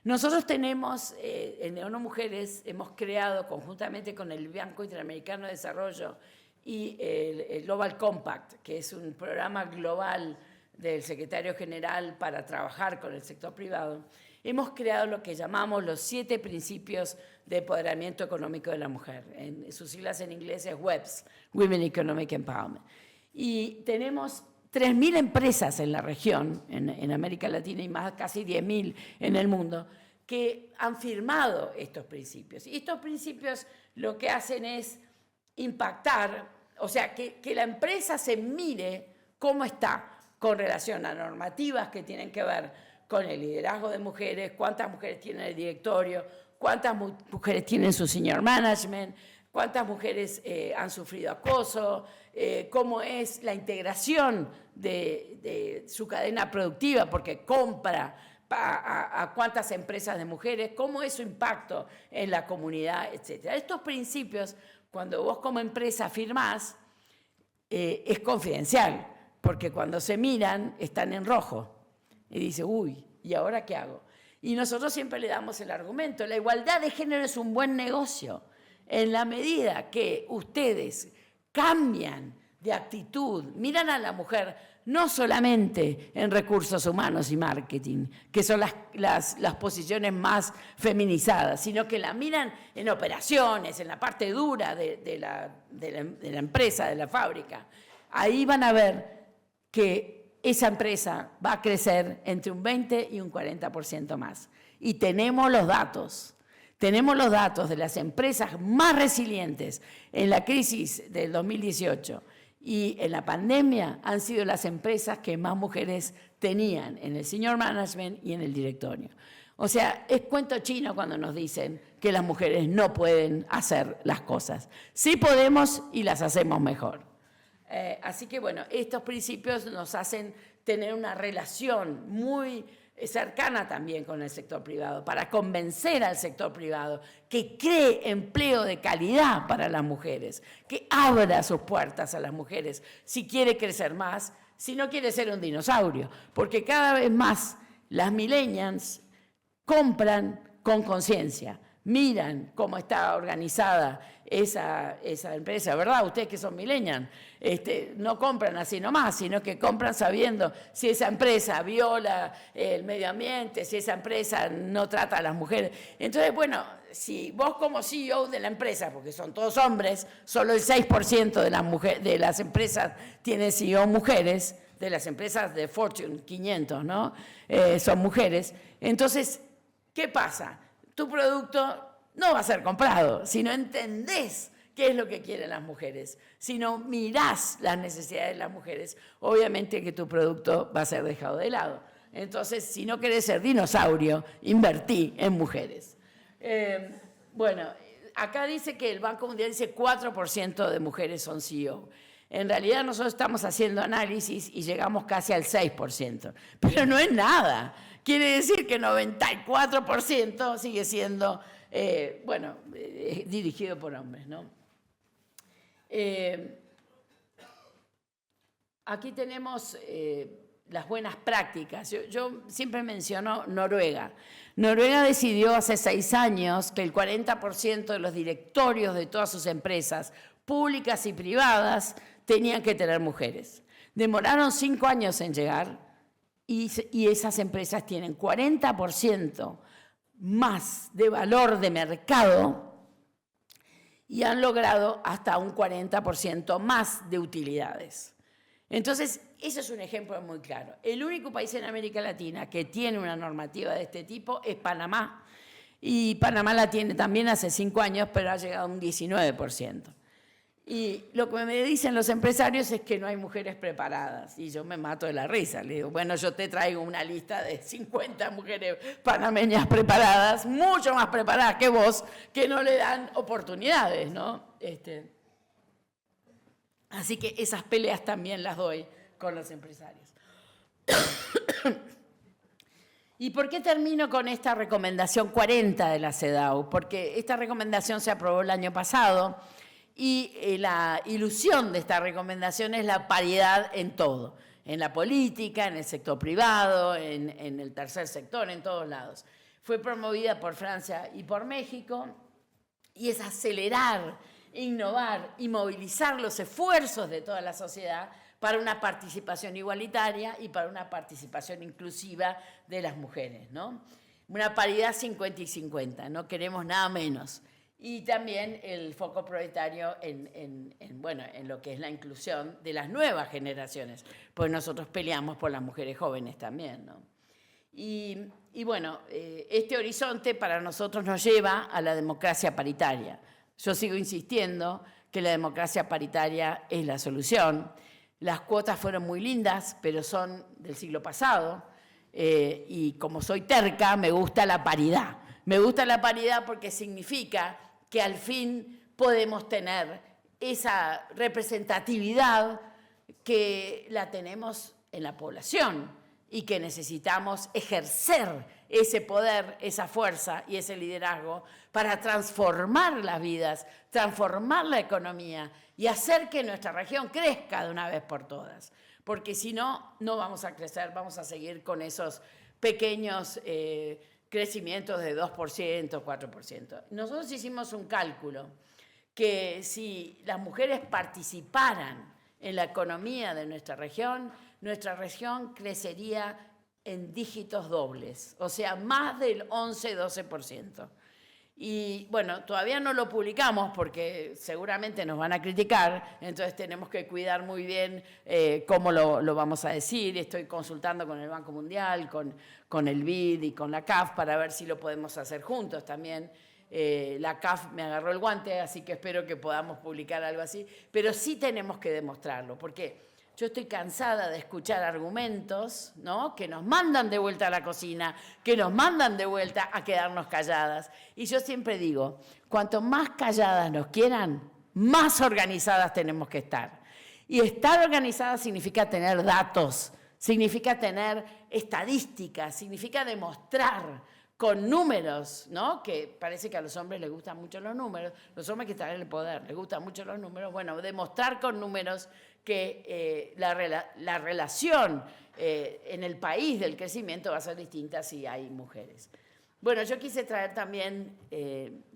Nosotros tenemos, en ONU Mujeres, hemos creado conjuntamente con el Banco Interamericano de Desarrollo y el Global Compact, que es un programa global del secretario general para trabajar con el sector privado, hemos creado lo que llamamos los 7 principios de empoderamiento económico de la mujer. Sus siglas en inglés es WEPS, Women Economic Empowerment. Y tenemos 3.000 empresas en la región, en América Latina, y más casi 10.000 en el mundo, que han firmado estos principios. Y estos principios lo que hacen es impactar, o sea, que la empresa se mire cómo está con relación a normativas que tienen que ver con el liderazgo de mujeres, cuántas mujeres tienen el directorio, cuántas mujeres tienen su senior management, cuántas mujeres han sufrido acoso, cómo es la integración de su cadena productiva, porque compra a cuántas empresas de mujeres, cómo es su impacto en la comunidad, etc. Estos principios, cuando vos como empresa firmás, es confidencial, porque cuando se miran están en rojo. Y dice, uy, ¿y ahora qué hago? Y nosotros siempre le damos el argumento, la igualdad de género es un buen negocio. En la medida que ustedes cambian de actitud, miran a la mujer no solamente en recursos humanos y marketing, que son las posiciones más feminizadas, sino que la miran en operaciones, en la parte dura de la empresa, de la fábrica. Ahí van a ver que esa empresa va a crecer entre un 20 y un 40% más. Y tenemos los datos. Tenemos los datos de las empresas más resilientes en la crisis del 2018 y en la pandemia han sido las empresas que más mujeres tenían en el senior management y en el directorio. O sea, es cuento chino cuando nos dicen que las mujeres no pueden hacer las cosas. Sí podemos y las hacemos mejor. Así que bueno, estos principios nos hacen tener una relación muy cercana también con el sector privado, para convencer al sector privado que cree empleo de calidad para las mujeres, que abra sus puertas a las mujeres si quiere crecer más, si no quiere ser un dinosaurio, porque cada vez más las millennials compran con conciencia, miran cómo está organizada esa empresa, ¿verdad? Ustedes que son millennials, no compran así nomás, sino que compran sabiendo si esa empresa viola el medio ambiente, si esa empresa no trata a las mujeres. Entonces, bueno, si vos como CEO de la empresa, porque son todos hombres, solo el 6% de las empresas tienen CEO mujeres, de las empresas de Fortune 500, ¿no? Son mujeres. Entonces, ¿qué pasa? Tu producto no va a ser comprado si no entendés qué es lo que quieren las mujeres, si no mirás las necesidades de las mujeres, obviamente que tu producto va a ser dejado de lado. Entonces, si no querés ser dinosaurio, invertí en mujeres. Bueno, acá dice que el Banco Mundial dice 4% de mujeres son CEO. En realidad nosotros estamos haciendo análisis y llegamos casi al 6%, pero no es nada. Quiere decir que 94% sigue siendo, dirigido por hombres, ¿no? Aquí tenemos las buenas prácticas. Yo siempre menciono Noruega. Noruega decidió hace 6 años que el 40% de los directorios de todas sus empresas, públicas y privadas, tenían que tener mujeres. Demoraron 5 años en llegar. Y esas empresas tienen 40% más de valor de mercado y han logrado hasta un 40% más de utilidades. Entonces, eso es un ejemplo muy claro. El único país en América Latina que tiene una normativa de este tipo es Panamá. Y Panamá la tiene también hace 5 años, pero ha llegado a un 19%. Y lo que me dicen los empresarios es que no hay mujeres preparadas. Y yo me mato de la risa. Le digo, bueno, yo te traigo una lista de 50 mujeres panameñas preparadas, mucho más preparadas que vos, que no le dan oportunidades, ¿no? Así que esas peleas también las doy con los empresarios. ¿Y por qué termino con esta recomendación 40 de la CEDAW? Porque esta recomendación se aprobó el año pasado. Y la ilusión de esta recomendación es la paridad en todo, en la política, en el sector privado, en el tercer sector, en todos lados. fue promovida por Francia y por México, y es acelerar, innovar y movilizar los esfuerzos de toda la sociedad para una participación igualitaria y para una participación inclusiva de las mujeres, ¿no? Una paridad 50 y 50, no queremos nada menos. Y también el foco prioritario en lo que es la inclusión de las nuevas generaciones, pues nosotros peleamos por las mujeres jóvenes también, ¿no? Y bueno, este horizonte para nosotros nos lleva a la democracia paritaria. Yo sigo insistiendo que la democracia paritaria es la solución. Las cuotas fueron muy lindas, pero son del siglo pasado, y como soy terca, me gusta la paridad. Me gusta la paridad porque significa que al fin podemos tener esa representatividad que la tenemos en la población y que necesitamos ejercer ese poder, esa fuerza y ese liderazgo para transformar las vidas, transformar la economía y hacer que nuestra región crezca de una vez por todas. Porque si no, no vamos a crecer, vamos a seguir con esos pequeños crecimientos de 2%, 4%. Nosotros hicimos un cálculo que si las mujeres participaran en la economía de nuestra región crecería en dígitos dobles, o sea, más del 11-12%. Y bueno, todavía no lo publicamos porque seguramente nos van a criticar, entonces tenemos que cuidar muy bien cómo lo vamos a decir. Estoy consultando con el Banco Mundial, con el BID y con la CAF para ver si lo podemos hacer juntos también. La CAF me agarró el guante, así que espero que podamos publicar algo así, pero sí tenemos que demostrarlo, porque yo estoy cansada de escuchar argumentos, ¿no?, que nos mandan de vuelta a la cocina, que nos mandan de vuelta a quedarnos calladas. Y yo siempre digo, cuanto más calladas nos quieran, más organizadas tenemos que estar. Y estar organizadas significa tener datos, significa tener estadísticas, significa demostrar con números, ¿no?, que parece que a los hombres les gustan mucho los números, los hombres que están en el poder les gustan mucho los números. Bueno, demostrar con números que la relación en el país del crecimiento va a ser distinta si hay mujeres. Bueno, yo quise traer también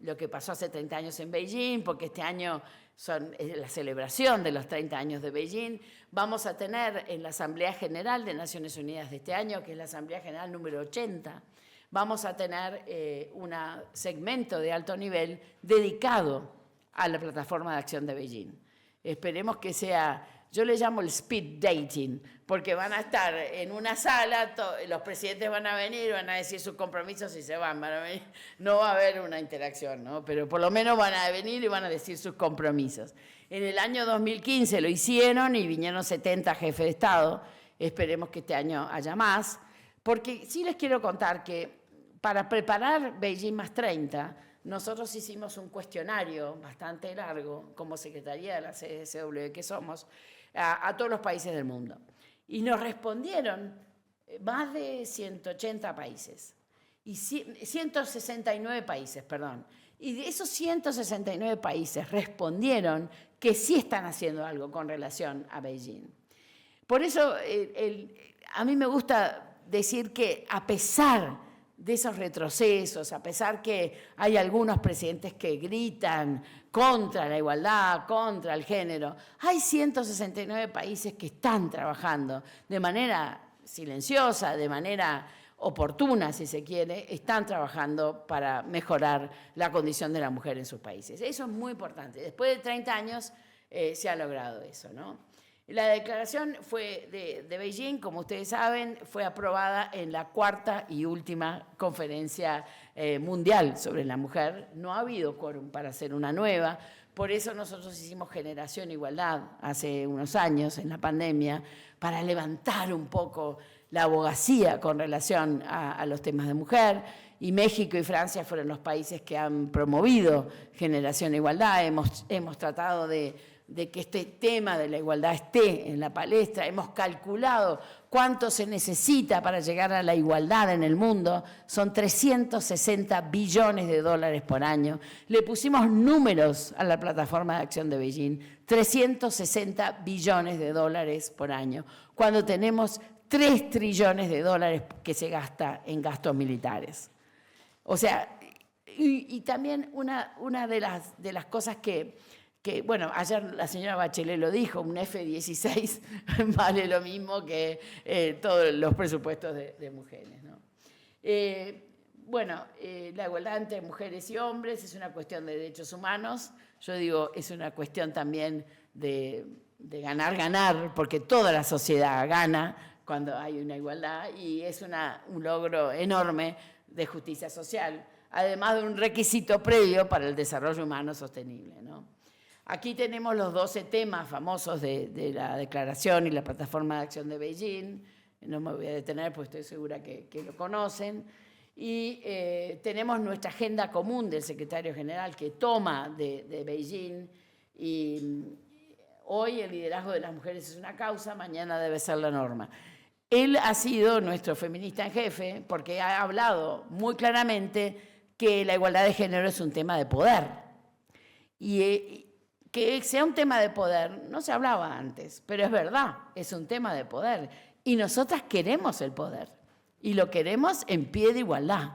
lo que pasó hace 30 años en Beijing, porque este año es la celebración de los 30 años de Beijing. Vamos a tener en la Asamblea General de Naciones Unidas de este año, que es la Asamblea General número 80, vamos a tener un segmento de alto nivel dedicado a la plataforma de acción de Beijing. Esperemos que sea, yo le llamo el speed dating, porque van a estar en una sala, los presidentes van a venir, van a decir sus compromisos y se van a venir. No va a haber una interacción, ¿no?, pero por lo menos van a venir y van a decir sus compromisos. En el año 2015 lo hicieron y vinieron 70 jefes de Estado. Esperemos que este año haya más, porque sí les quiero contar que para preparar Beijing más 30, nosotros hicimos un cuestionario bastante largo, como Secretaría de la CSW que somos, a todos los países del mundo. Y nos respondieron más de 180 países, y 169 países, perdón. Y de esos 169 países respondieron que sí están haciendo algo con relación a Beijing. Por eso a mí me gusta decir que a pesar de esos retrocesos, a pesar que hay algunos presidentes que gritan contra la igualdad, contra el género, hay 169 países que están trabajando de manera silenciosa, de manera oportuna, si se quiere, están trabajando para mejorar la condición de la mujer en sus países. Eso es muy importante. Después de 30 años se ha logrado eso, ¿no? La declaración de Beijing, como ustedes saben, fue aprobada en la cuarta y última conferencia mundial sobre la mujer. No ha habido quórum para hacer una nueva, por eso nosotros hicimos Generación Igualdad hace unos años, en la pandemia, para levantar un poco la abogacía con relación a los temas de mujer. Y México y Francia fueron los países que han promovido Generación Igualdad. Hemos tratado de que este tema de la igualdad esté en la palestra. Hemos calculado cuánto se necesita para llegar a la igualdad en el mundo. Son 360 billones de dólares por año. Le pusimos números a la plataforma de acción de Beijing. 360 billones de dólares por año, cuando tenemos 3 trillones de dólares que se gasta en gastos militares. O sea, y también una de las cosas que, bueno, ayer la señora Bachelet lo dijo, un F-16 vale lo mismo que todos los presupuestos de mujeres, ¿no? La igualdad entre mujeres y hombres es una cuestión de derechos humanos. Yo digo, es una cuestión también de ganar, porque toda la sociedad gana cuando hay una igualdad, y es un logro enorme de justicia social, además de un requisito previo para el desarrollo humano sostenible, ¿no? Aquí tenemos los 12 temas famosos de la Declaración y la Plataforma de Acción de Beijing. No me voy a detener, pues estoy segura que lo conocen. Y tenemos nuestra agenda común del secretario general que toma de Beijing, y hoy el liderazgo de las mujeres es una causa, mañana debe ser la norma. Él ha sido nuestro feminista en jefe porque ha hablado muy claramente que la igualdad de género es un tema de poder. Y que sea un tema de poder no se hablaba antes, pero es verdad, es un tema de poder. Y nosotras queremos el poder. Y lo queremos en pie de igualdad.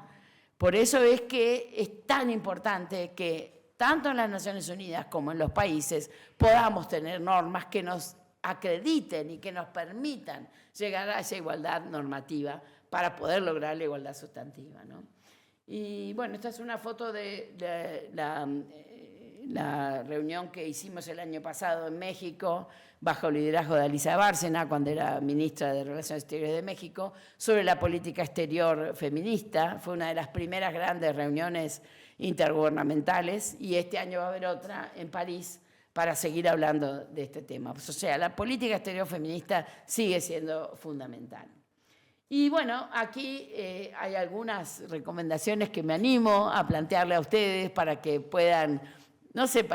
Por eso es que es tan importante que tanto en las Naciones Unidas como en los países podamos tener normas que nos acrediten y que nos permitan llegar a esa igualdad normativa para poder lograr la igualdad sustantiva, ¿no? Y bueno, esta es una foto de la reunión que hicimos el año pasado en México, bajo el liderazgo de Alicia Bárcena, cuando era ministra de Relaciones Exteriores de México, sobre la política exterior feminista. Fue una de las primeras grandes reuniones intergubernamentales, y este año va a haber otra en París para seguir hablando de este tema. O sea, la política exterior feminista sigue siendo fundamental. Y bueno, aquí hay algunas recomendaciones que me animo a plantearle a ustedes para que puedan, no sé,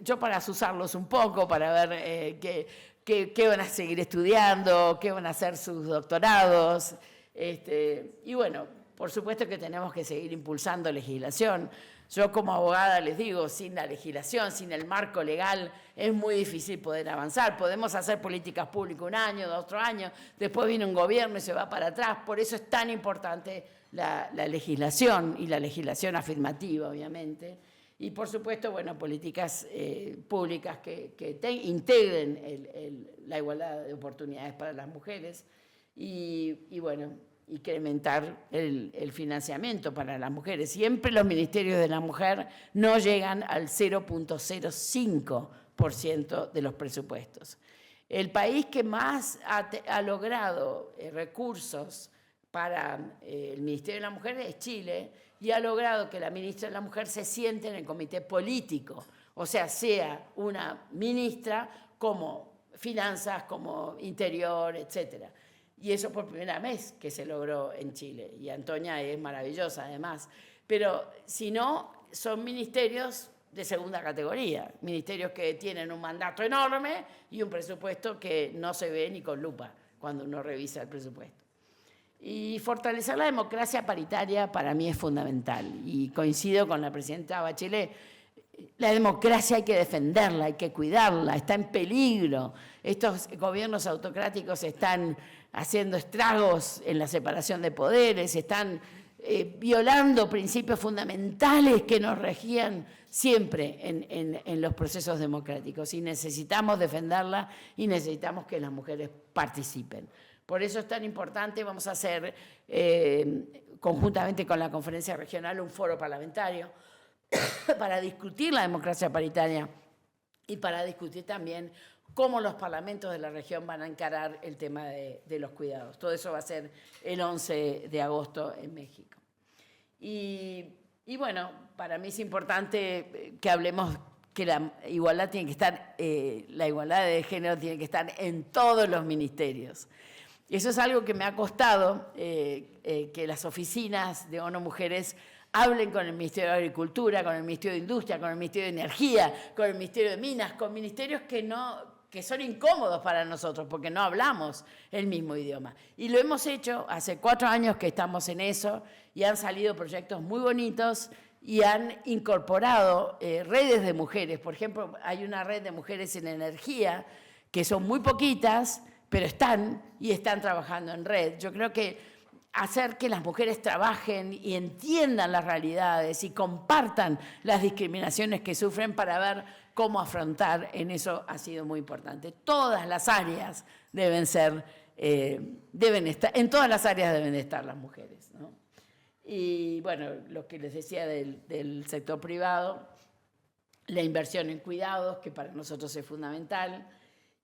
yo para asusarlos un poco, para ver qué van a seguir estudiando, qué van a hacer sus doctorados. Y bueno, por supuesto que tenemos que seguir impulsando legislación. Yo como abogada les digo, sin la legislación, sin el marco legal, es muy difícil poder avanzar. Podemos hacer políticas públicas un año, otro año, después viene un gobierno y se va para atrás. Por eso es tan importante la legislación, y la legislación afirmativa, obviamente. Y por supuesto, bueno, políticas públicas que integren la igualdad de oportunidades para las mujeres, y bueno, incrementar el financiamiento para las mujeres. Siempre los ministerios de la mujer no llegan al 0.05% de los presupuestos. El país que más ha logrado recursos para el Ministerio de la Mujer es Chile, y ha logrado que la ministra de la Mujer se siente en el comité político, o sea una ministra como Finanzas, como Interior, etcétera. Y eso por primera vez que se logró en Chile. Y Antonia es maravillosa además. Pero si no, son ministerios de segunda categoría. Ministerios que tienen un mandato enorme y un presupuesto que no se ve ni con lupa cuando uno revisa el presupuesto. Y fortalecer la democracia paritaria para mí es fundamental. Y coincido con la presidenta Bachelet. La democracia hay que defenderla, hay que cuidarla, está en peligro. Estos gobiernos autocráticos están haciendo estragos en la separación de poderes, están violando principios fundamentales que nos regían siempre en los procesos democráticos. Y necesitamos defenderla, y necesitamos que las mujeres participen. Por eso es tan importante. Vamos a hacer conjuntamente con la Conferencia Regional un foro parlamentario para discutir la democracia paritaria y para discutir también cómo los parlamentos de la región van a encarar el tema de los cuidados. Todo eso va a ser el 11 de agosto en México. Y bueno, para mí es importante que hablemos que la igualdad tiene que estar, la igualdad de género tiene que estar en todos los ministerios. Eso es algo que me ha costado, que las oficinas de ONU Mujeres hablen con el Ministerio de Agricultura, con el Ministerio de Industria, con el Ministerio de Energía, con el Ministerio de Minas, con ministerios que son incómodos para nosotros porque no hablamos el mismo idioma. Y lo hemos hecho, hace 4 años que estamos en eso, y han salido proyectos muy bonitos y han incorporado redes de mujeres. Por ejemplo, hay una red de mujeres en energía que son muy poquitas, pero están trabajando en red. Yo creo que hacer que las mujeres trabajen y entiendan las realidades y compartan las discriminaciones que sufren para ver cómo afrontar, en eso ha sido muy importante. Todas las áreas deben estar, en todas las áreas deben estar las mujeres, ¿no? Y bueno, lo que les decía del sector privado, la inversión en cuidados, que para nosotros es fundamental,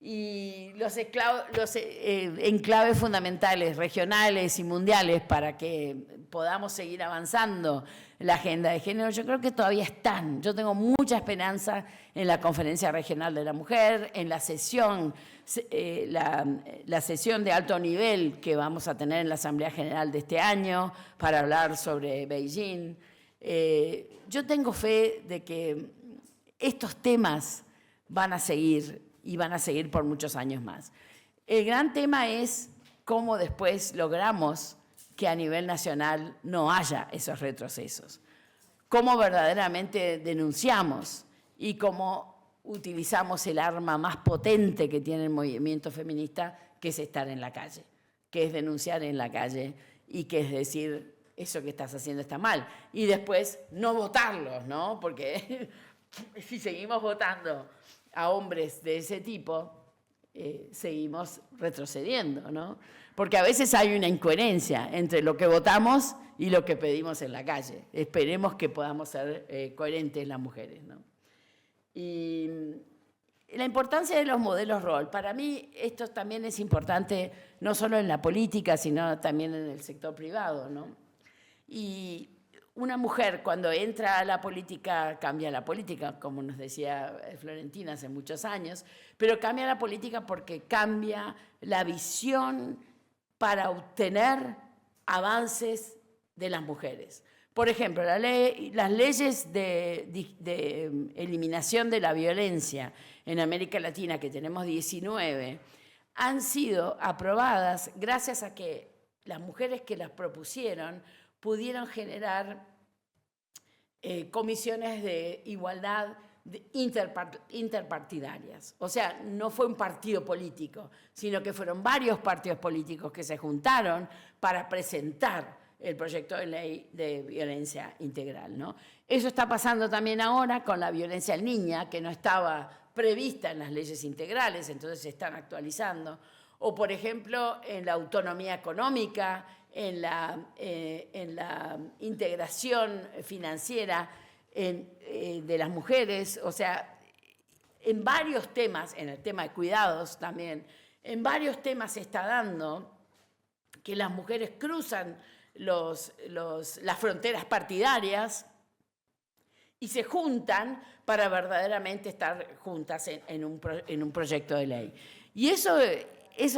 y los enclaves fundamentales, regionales y mundiales, para que podamos seguir avanzando la agenda de género, yo creo que todavía están. Yo tengo mucha esperanza en la Conferencia Regional de la Mujer, en la sesión, la sesión de alto nivel que vamos a tener en la Asamblea General de este año para hablar sobre Beijing. Yo tengo fe de que estos temas van a seguir y van a seguir por muchos años más. El gran tema es cómo después logramos que a nivel nacional no haya esos retrocesos, cómo verdaderamente denunciamos y cómo utilizamos el arma más potente que tiene el movimiento feminista, que es estar en la calle, que es denunciar en la calle y que es decir, eso que estás haciendo está mal. Y después no votarlos, ¿no? Porque si seguimos votando a hombres de ese tipo, seguimos retrocediendo, ¿no? Porque a veces hay una incoherencia entre lo que votamos y lo que pedimos en la calle. Esperemos que podamos ser coherentes las mujeres, ¿no? Y la importancia de los modelos rol. Para mí esto también es importante, no solo en la política, sino también en el sector privado, ¿no? Y una mujer cuando entra a la política, cambia la política, como nos decía Florentina hace muchos años, pero cambia la política porque cambia la visión para obtener avances de las mujeres. Por ejemplo, las leyes de eliminación de la violencia en América Latina, que tenemos 19, han sido aprobadas gracias a que las mujeres que las propusieron pudieron generar comisiones de igualdad interpartidarias. O sea, no fue un partido político, sino que fueron varios partidos políticos que se juntaron para presentar el proyecto de ley de violencia integral, ¿no? Eso está pasando también ahora con la violencia en niña, que no estaba prevista en las leyes integrales, entonces se están actualizando. O, por ejemplo, en la autonomía económica, en la integración financiera de las mujeres, o sea, en varios temas, en el tema de cuidados también, en varios temas se está dando que las mujeres cruzan las fronteras partidarias y se juntan para verdaderamente estar juntas en un proyecto de ley. Y eso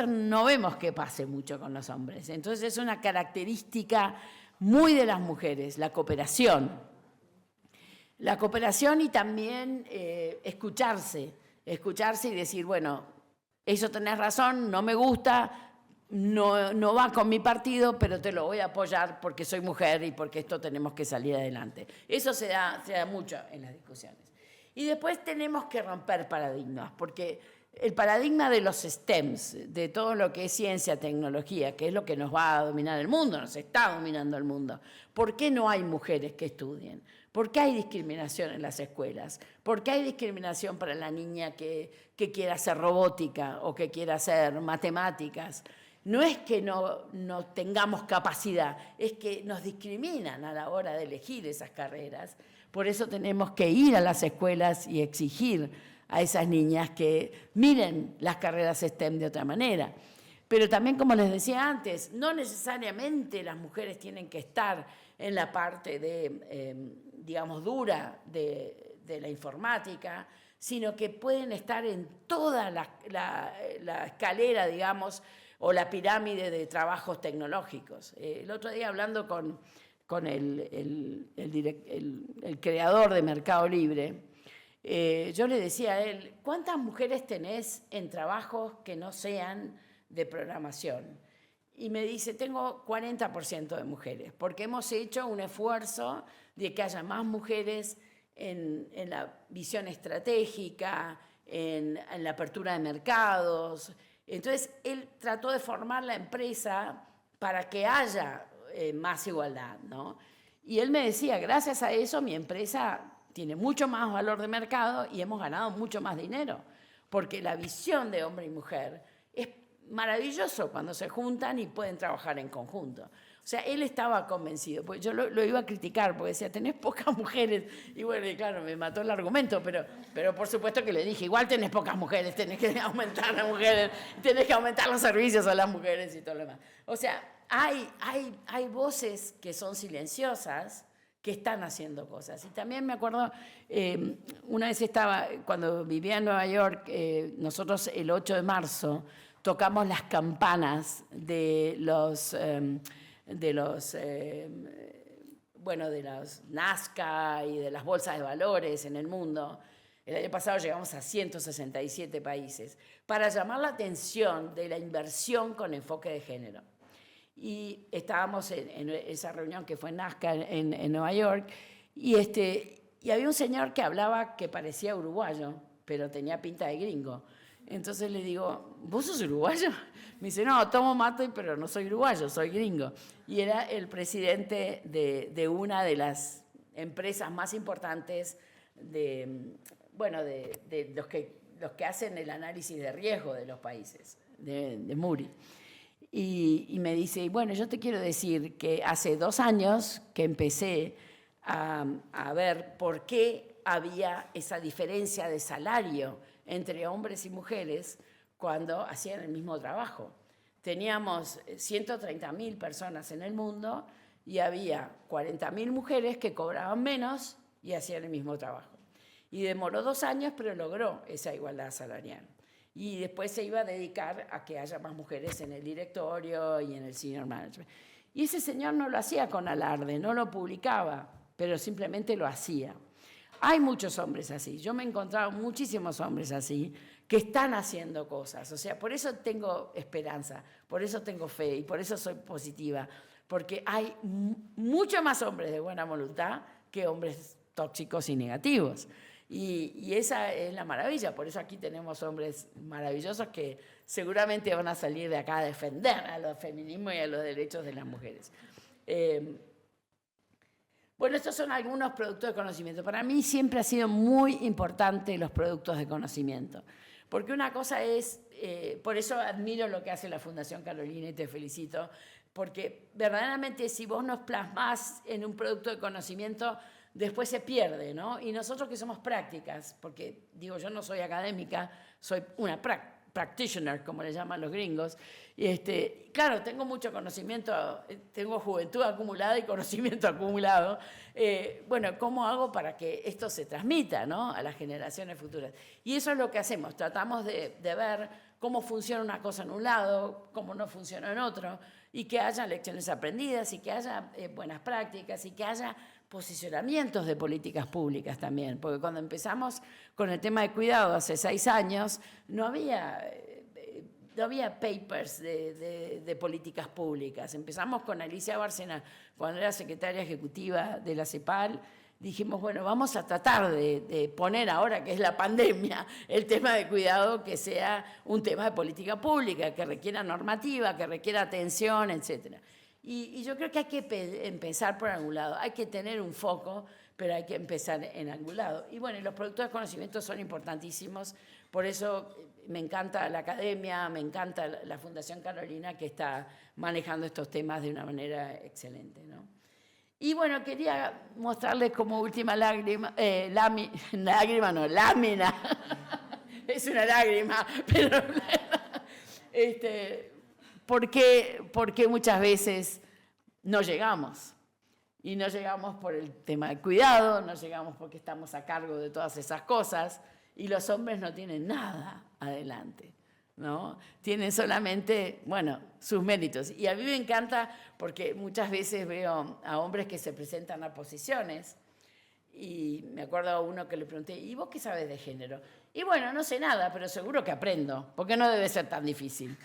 no vemos que pase mucho con los hombres. Entonces es una característica muy de las mujeres, la cooperación. La cooperación y también escucharse y decir, bueno, eso tenés razón, no me gusta, no va con mi partido, pero te lo voy a apoyar porque soy mujer y porque esto tenemos que salir adelante. Eso se da mucho en las discusiones. Y después tenemos que romper paradigmas, porque el paradigma de los STEMs, de todo lo que es ciencia, tecnología, que es lo que nos va a dominar el mundo, nos está dominando el mundo. ¿Por qué no hay mujeres que estudien? ¿Por qué hay discriminación en las escuelas? ¿Por qué hay discriminación para la niña que quiera hacer robótica o que quiera hacer matemáticas? No es que no tengamos capacidad, es que nos discriminan a la hora de elegir esas carreras. Por eso tenemos que ir a las escuelas y exigir a esas niñas que miren las carreras STEM de otra manera. Pero también, como les decía antes, no necesariamente las mujeres tienen que estar en la parte digamos, dura de la informática, sino que pueden estar en toda la escalera, digamos, o la pirámide de trabajos tecnológicos. El otro día, hablando con el creador de Mercado Libre, yo le decía a él, ¿cuántas mujeres tenés en trabajos que no sean de programación? Y me dice, tengo 40% de mujeres, porque hemos hecho un esfuerzo de que haya más mujeres en la visión estratégica, en la apertura de mercados. Entonces, él trató de formar la empresa para que haya más igualdad, ¿no? Y él me decía, gracias a eso mi empresa tiene mucho más valor de mercado y hemos ganado mucho más dinero, porque la visión de hombre y mujer es maravilloso cuando se juntan y pueden trabajar en conjunto. O sea, él estaba convencido, porque yo lo iba a criticar, porque decía, tenés pocas mujeres. Y bueno, y claro, me mató el argumento, pero por supuesto que le dije, igual tenés pocas mujeres, tenés que aumentar las mujeres, tenés que aumentar los servicios a las mujeres y todo lo demás. O sea, hay voces que son silenciosas, que están haciendo cosas. Y también me acuerdo, una vez cuando vivía en Nueva York, nosotros el 8 de marzo tocamos las campanas de los Nazca y de las bolsas de valores en el mundo. El año pasado llegamos a 167 países para llamar la atención de la inversión con enfoque de género. Y estábamos en esa reunión que fue en Nazca en Nueva York y había un señor que hablaba que parecía uruguayo, pero tenía pinta de gringo. Entonces le digo, ¿vos sos uruguayo? Me dice, no, tomo mate, pero no soy uruguayo, soy gringo. Y era el presidente de una de las empresas más importantes de los que hacen el análisis de riesgo de los países, de Moody. Y me dice, bueno, yo te quiero decir que hace 2 años que empecé a ver por qué había esa diferencia de salario entre hombres y mujeres cuando hacían el mismo trabajo. Teníamos 130.000 personas en el mundo y había 40.000 mujeres que cobraban menos y hacían el mismo trabajo. Y demoró 2 años, pero logró esa igualdad salarial. Y después se iba a dedicar a que haya más mujeres en el directorio y en el senior management. Y ese señor no lo hacía con alarde, no lo publicaba, pero simplemente lo hacía. Hay muchos hombres así. Yo me he encontrado muchísimos hombres así que están haciendo cosas. O sea, por eso tengo esperanza, por eso tengo fe y por eso soy positiva. Porque hay mucho más hombres de buena voluntad que hombres tóxicos y negativos. Y esa es la maravilla. Por eso aquí tenemos hombres maravillosos que seguramente van a salir de acá a defender a los feminismos y a los derechos de las mujeres. Bueno, estos son algunos productos de conocimiento. Para mí siempre ha sido muy importante los productos de conocimiento. Porque una cosa es, por eso admiro lo que hace la Fundación Carolina y te felicito, porque verdaderamente si vos nos plasmás en un producto de conocimiento, después se pierde, ¿no? Y nosotros que somos prácticas, porque digo, yo no soy académica, soy una practitioner, como le llaman los gringos. Claro, tengo mucho conocimiento, tengo juventud acumulada y conocimiento acumulado. Bueno, ¿cómo hago para que esto se transmita, ¿no?, a las generaciones futuras? Y eso es lo que hacemos, tratamos de ver cómo funciona una cosa en un lado, cómo no funciona en otro, y que haya lecciones aprendidas, y que haya buenas prácticas, y que haya posicionamientos de políticas públicas también, porque cuando empezamos con el tema de cuidado hace 6 años, no había papers de políticas públicas. Empezamos con Alicia Bárcena, cuando era secretaria ejecutiva de la CEPAL, dijimos, bueno, vamos a tratar de poner ahora que es la pandemia, el tema de cuidado que sea un tema de política pública, que requiera normativa, que requiera atención, etcétera. Y yo creo que hay que empezar por algún lado, hay que tener un foco, pero hay que empezar en algún lado. Y bueno, los productos de conocimiento son importantísimos, por eso me encanta la academia, me encanta la Fundación Carolina, que está manejando estos temas de una manera excelente, ¿no? Y bueno, quería mostrarles como última lágrima, lámina, es una lágrima, pero porque muchas veces no llegamos. Y no llegamos por el tema del cuidado, no llegamos porque estamos a cargo de todas esas cosas, y los hombres no tienen nada adelante, ¿no? Tienen solamente, bueno, sus méritos. Y a mí me encanta porque muchas veces veo a hombres que se presentan a posiciones, y me acuerdo a uno que le pregunté, ¿y vos qué sabes de género? Y bueno, no sé nada, pero seguro que aprendo, porque no debe ser tan difícil.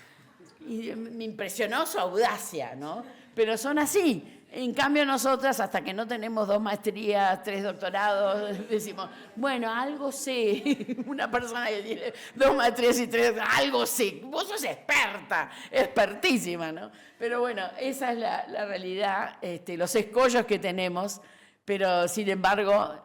Y me impresionó su audacia, ¿no? Pero son así. En cambio nosotras, hasta que no tenemos 2 maestrías, 3 doctorados, decimos, bueno, algo sé. Una persona que tiene 2 maestrías y 3, algo sé. Vos sos experta, expertísima, ¿no? Pero bueno, esa es la realidad, los escollos que tenemos, pero sin embargo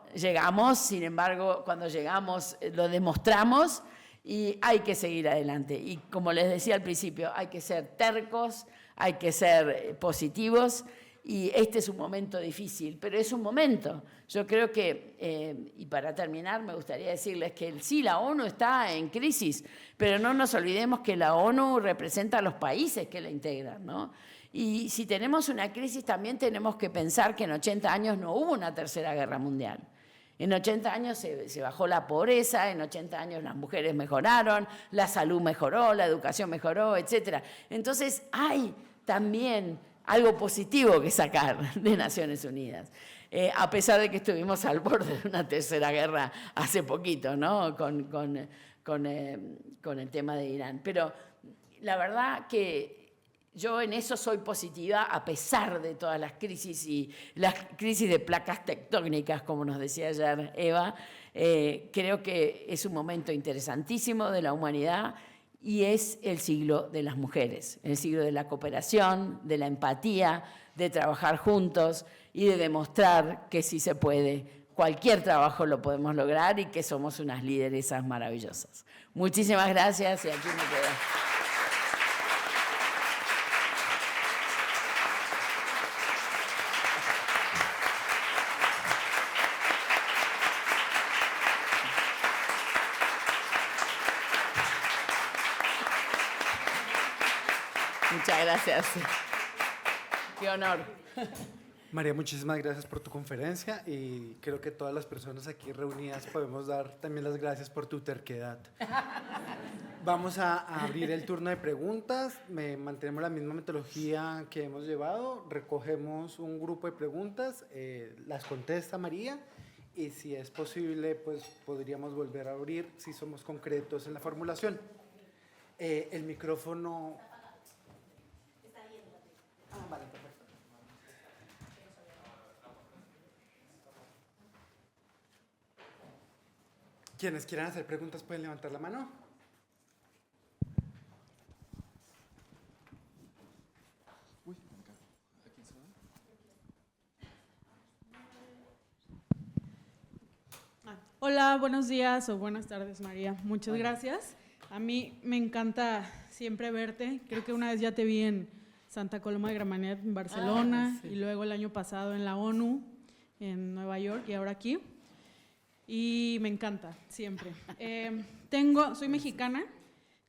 cuando llegamos lo demostramos y hay que seguir adelante. Y como les decía al principio, hay que ser tercos, hay que ser positivos. Y este es un momento difícil, pero es un momento. Yo creo que, y para terminar, me gustaría decirles que sí, la ONU está en crisis, pero no nos olvidemos que la ONU representa a los países que la integran, ¿no? Y si tenemos una crisis, también tenemos que pensar que en 80 años no hubo una tercera guerra mundial. En 80 años se bajó la pobreza, en 80 años las mujeres mejoraron, la salud mejoró, la educación mejoró, etc. Entonces hay también algo positivo que sacar de Naciones Unidas, a pesar de que estuvimos al borde de una tercera guerra hace poquito, ¿no? con el tema de Irán. Pero la verdad que yo en eso soy positiva, a pesar de todas las crisis y las crisis de placas tectónicas, como nos decía ayer Eva. Creo que es un momento interesantísimo de la humanidad. Y es el siglo de las mujeres, el siglo de la cooperación, de la empatía, de trabajar juntos y de demostrar que sí se puede. Cualquier trabajo lo podemos lograr y que somos unas lideresas maravillosas. Muchísimas gracias y aquí me quedo. Muchas gracias. Qué honor. María, muchísimas gracias por tu conferencia y creo que todas las personas aquí reunidas podemos dar también las gracias por tu terquedad. Vamos a abrir el turno de preguntas. Mantenemos la misma metodología que hemos llevado. Recogemos un grupo de preguntas, las contesta María y si es posible, pues podríamos volver a abrir si somos concretos en la formulación. El micrófono... Vale, perfecto. Quienes quieran hacer preguntas pueden levantar la mano. Hola, buenos días o buenas tardes, María. Muchas gracias. A mí me encanta siempre verte. Creo que una vez ya te vi en Santa Coloma de Gramenet, en Barcelona, sí. Y luego el año pasado en la ONU, en Nueva York, y ahora aquí. Y me encanta, siempre. Soy mexicana,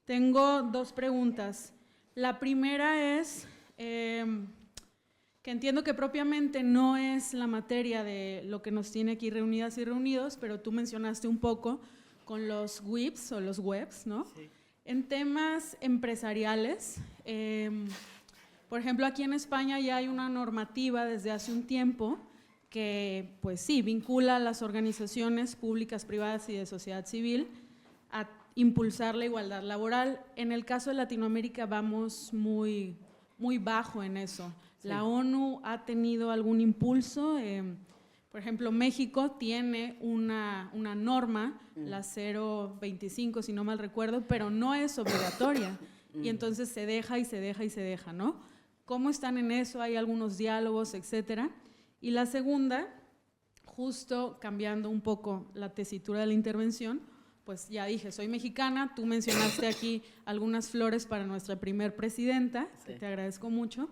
tengo 2 preguntas. La primera es, que entiendo que propiamente no es la materia de lo que nos tiene aquí reunidas y reunidos, pero tú mencionaste un poco con los WIPs o los webs, ¿no? Sí. En temas empresariales, por ejemplo, aquí en España ya hay una normativa desde hace un tiempo que, pues sí, vincula a las organizaciones públicas, privadas y de sociedad civil a impulsar la igualdad laboral. En el caso de Latinoamérica vamos muy bajo en eso. Sí. La ONU ha tenido algún impulso. Por ejemplo, México tiene una norma, la 025, si no mal recuerdo, pero no es obligatoria. Y entonces se deja y se deja y se deja, ¿no? ¿Cómo están en eso? ¿Hay algunos diálogos, etcétera? Y la segunda, justo cambiando un poco la tesitura de la intervención, pues ya dije, soy mexicana, tú mencionaste aquí algunas flores para nuestra primer presidenta, sí. Que te agradezco mucho.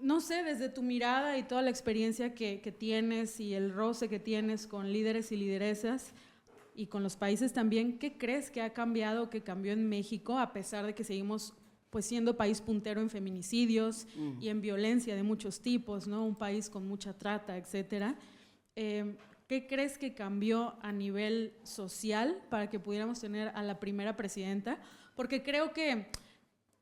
No sé, desde tu mirada y toda la experiencia que tienes y el roce que tienes con líderes y lideresas y con los países también, ¿qué crees que ha cambiado, que cambió en México, a pesar de que seguimos pues siendo país puntero en feminicidios y en violencia de muchos tipos, ¿no? Un país con mucha trata, etcétera. ¿Qué crees que cambió a nivel social para que pudiéramos tener a la primera presidenta? Porque creo que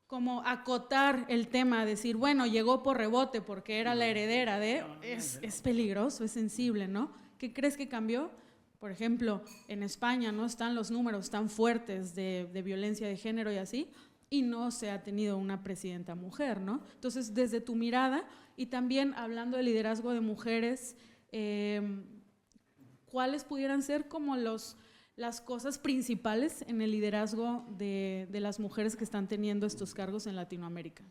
como acotar el tema, decir, bueno, llegó por rebote porque era la heredera de... Es peligroso, es sensible, ¿no? ¿Qué crees que cambió? Por ejemplo, en España no están los números tan fuertes de violencia de género y así. y no se ha tenido una presidenta mujer, ¿no? Entonces, desde tu mirada y también hablando de liderazgo de mujeres, ¿cuáles pudieran ser como las cosas principales en el liderazgo de las mujeres que están teniendo estos cargos en Latinoamérica?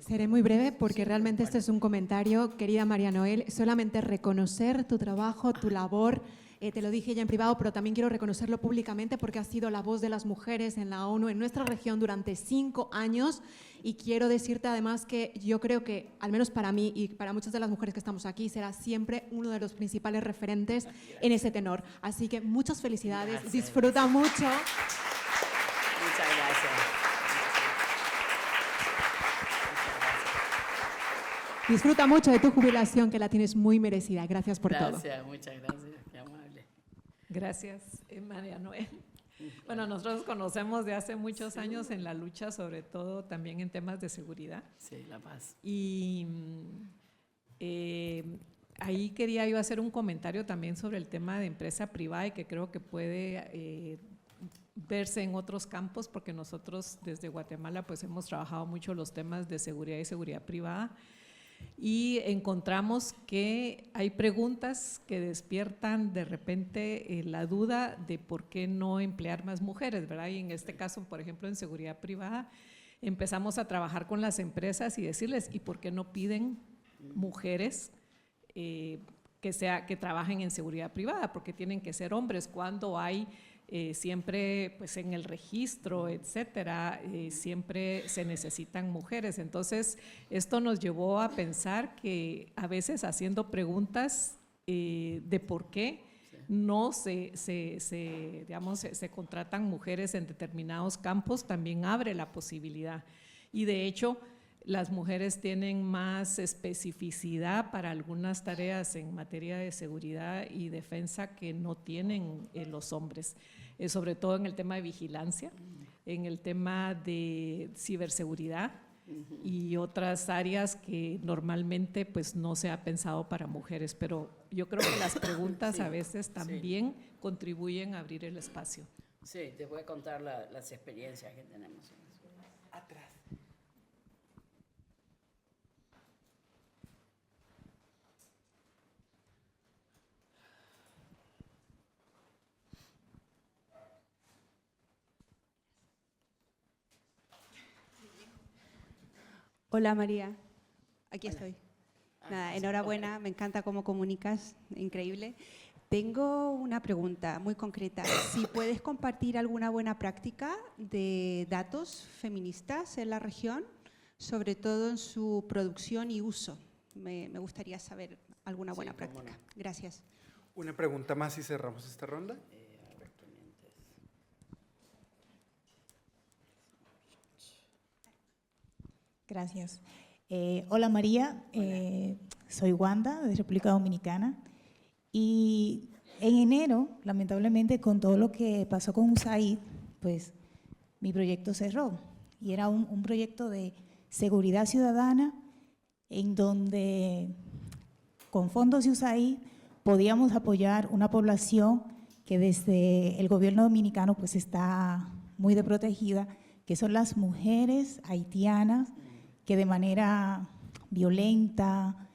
Seré muy breve porque realmente este es un comentario, querida María Noel, solamente reconocer tu trabajo, tu labor, te lo dije ya en privado, pero también quiero reconocerlo públicamente porque has sido la voz de las mujeres en la ONU, en nuestra región durante 5 años, y quiero decirte además que yo creo que, al menos para mí y para muchas de las mujeres que estamos aquí, será siempre uno de los principales referentes en ese tenor. Así que muchas felicidades, Gracias. disfruta mucho. Muchas gracias. Disfruta mucho de tu jubilación, que la tienes muy merecida. Gracias por todo. Gracias, muchas gracias, qué amable. Gracias, María Noel. Bueno, nosotros conocemos de hace muchos años en la lucha, sobre todo también en temas de seguridad. Sí, la paz. Y ahí quería yo hacer un comentario también sobre el tema de empresa privada y que creo que puede verse en otros campos, porque nosotros desde Guatemala pues hemos trabajado mucho los temas de seguridad y seguridad privada. Y encontramos que hay preguntas que despiertan de repente la duda de por qué no emplear más mujeres, ¿verdad? Y en este caso, por ejemplo, en seguridad privada, empezamos a trabajar con las empresas y decirles, ¿y por qué no piden mujeres que trabajen en seguridad privada? Porque tienen que ser hombres cuando hay siempre pues en el registro, etcétera, siempre se necesitan mujeres. Entonces, esto nos llevó a pensar que a veces haciendo preguntas de por qué no se contratan mujeres en determinados campos, también abre la posibilidad. Y de hecho, las mujeres tienen más especificidad para algunas tareas en materia de seguridad y defensa que no tienen los hombres, sobre todo en el tema de vigilancia, en el tema de ciberseguridad y otras áreas que normalmente pues no se ha pensado para mujeres, pero yo creo que las preguntas a veces también contribuyen a abrir el espacio. Sí, te voy a contar las experiencias que tenemos. Atrás. Hola María, aquí estoy. Nada, enhorabuena, me encanta cómo comunicas, increíble. Tengo una pregunta muy concreta. Si puedes compartir alguna buena práctica de datos feministas en la región, sobre todo en su producción y uso. Me gustaría saber alguna buena práctica. No. Gracias. Una pregunta más y cerramos esta ronda. Gracias. Hola María, soy Wanda de República Dominicana y en enero, lamentablemente con todo lo que pasó con USAID, pues mi proyecto cerró y era un proyecto de seguridad ciudadana en donde con fondos de USAID podíamos apoyar una población que desde el gobierno dominicano pues está muy desprotegida, que son las mujeres haitianas que de manera violenta,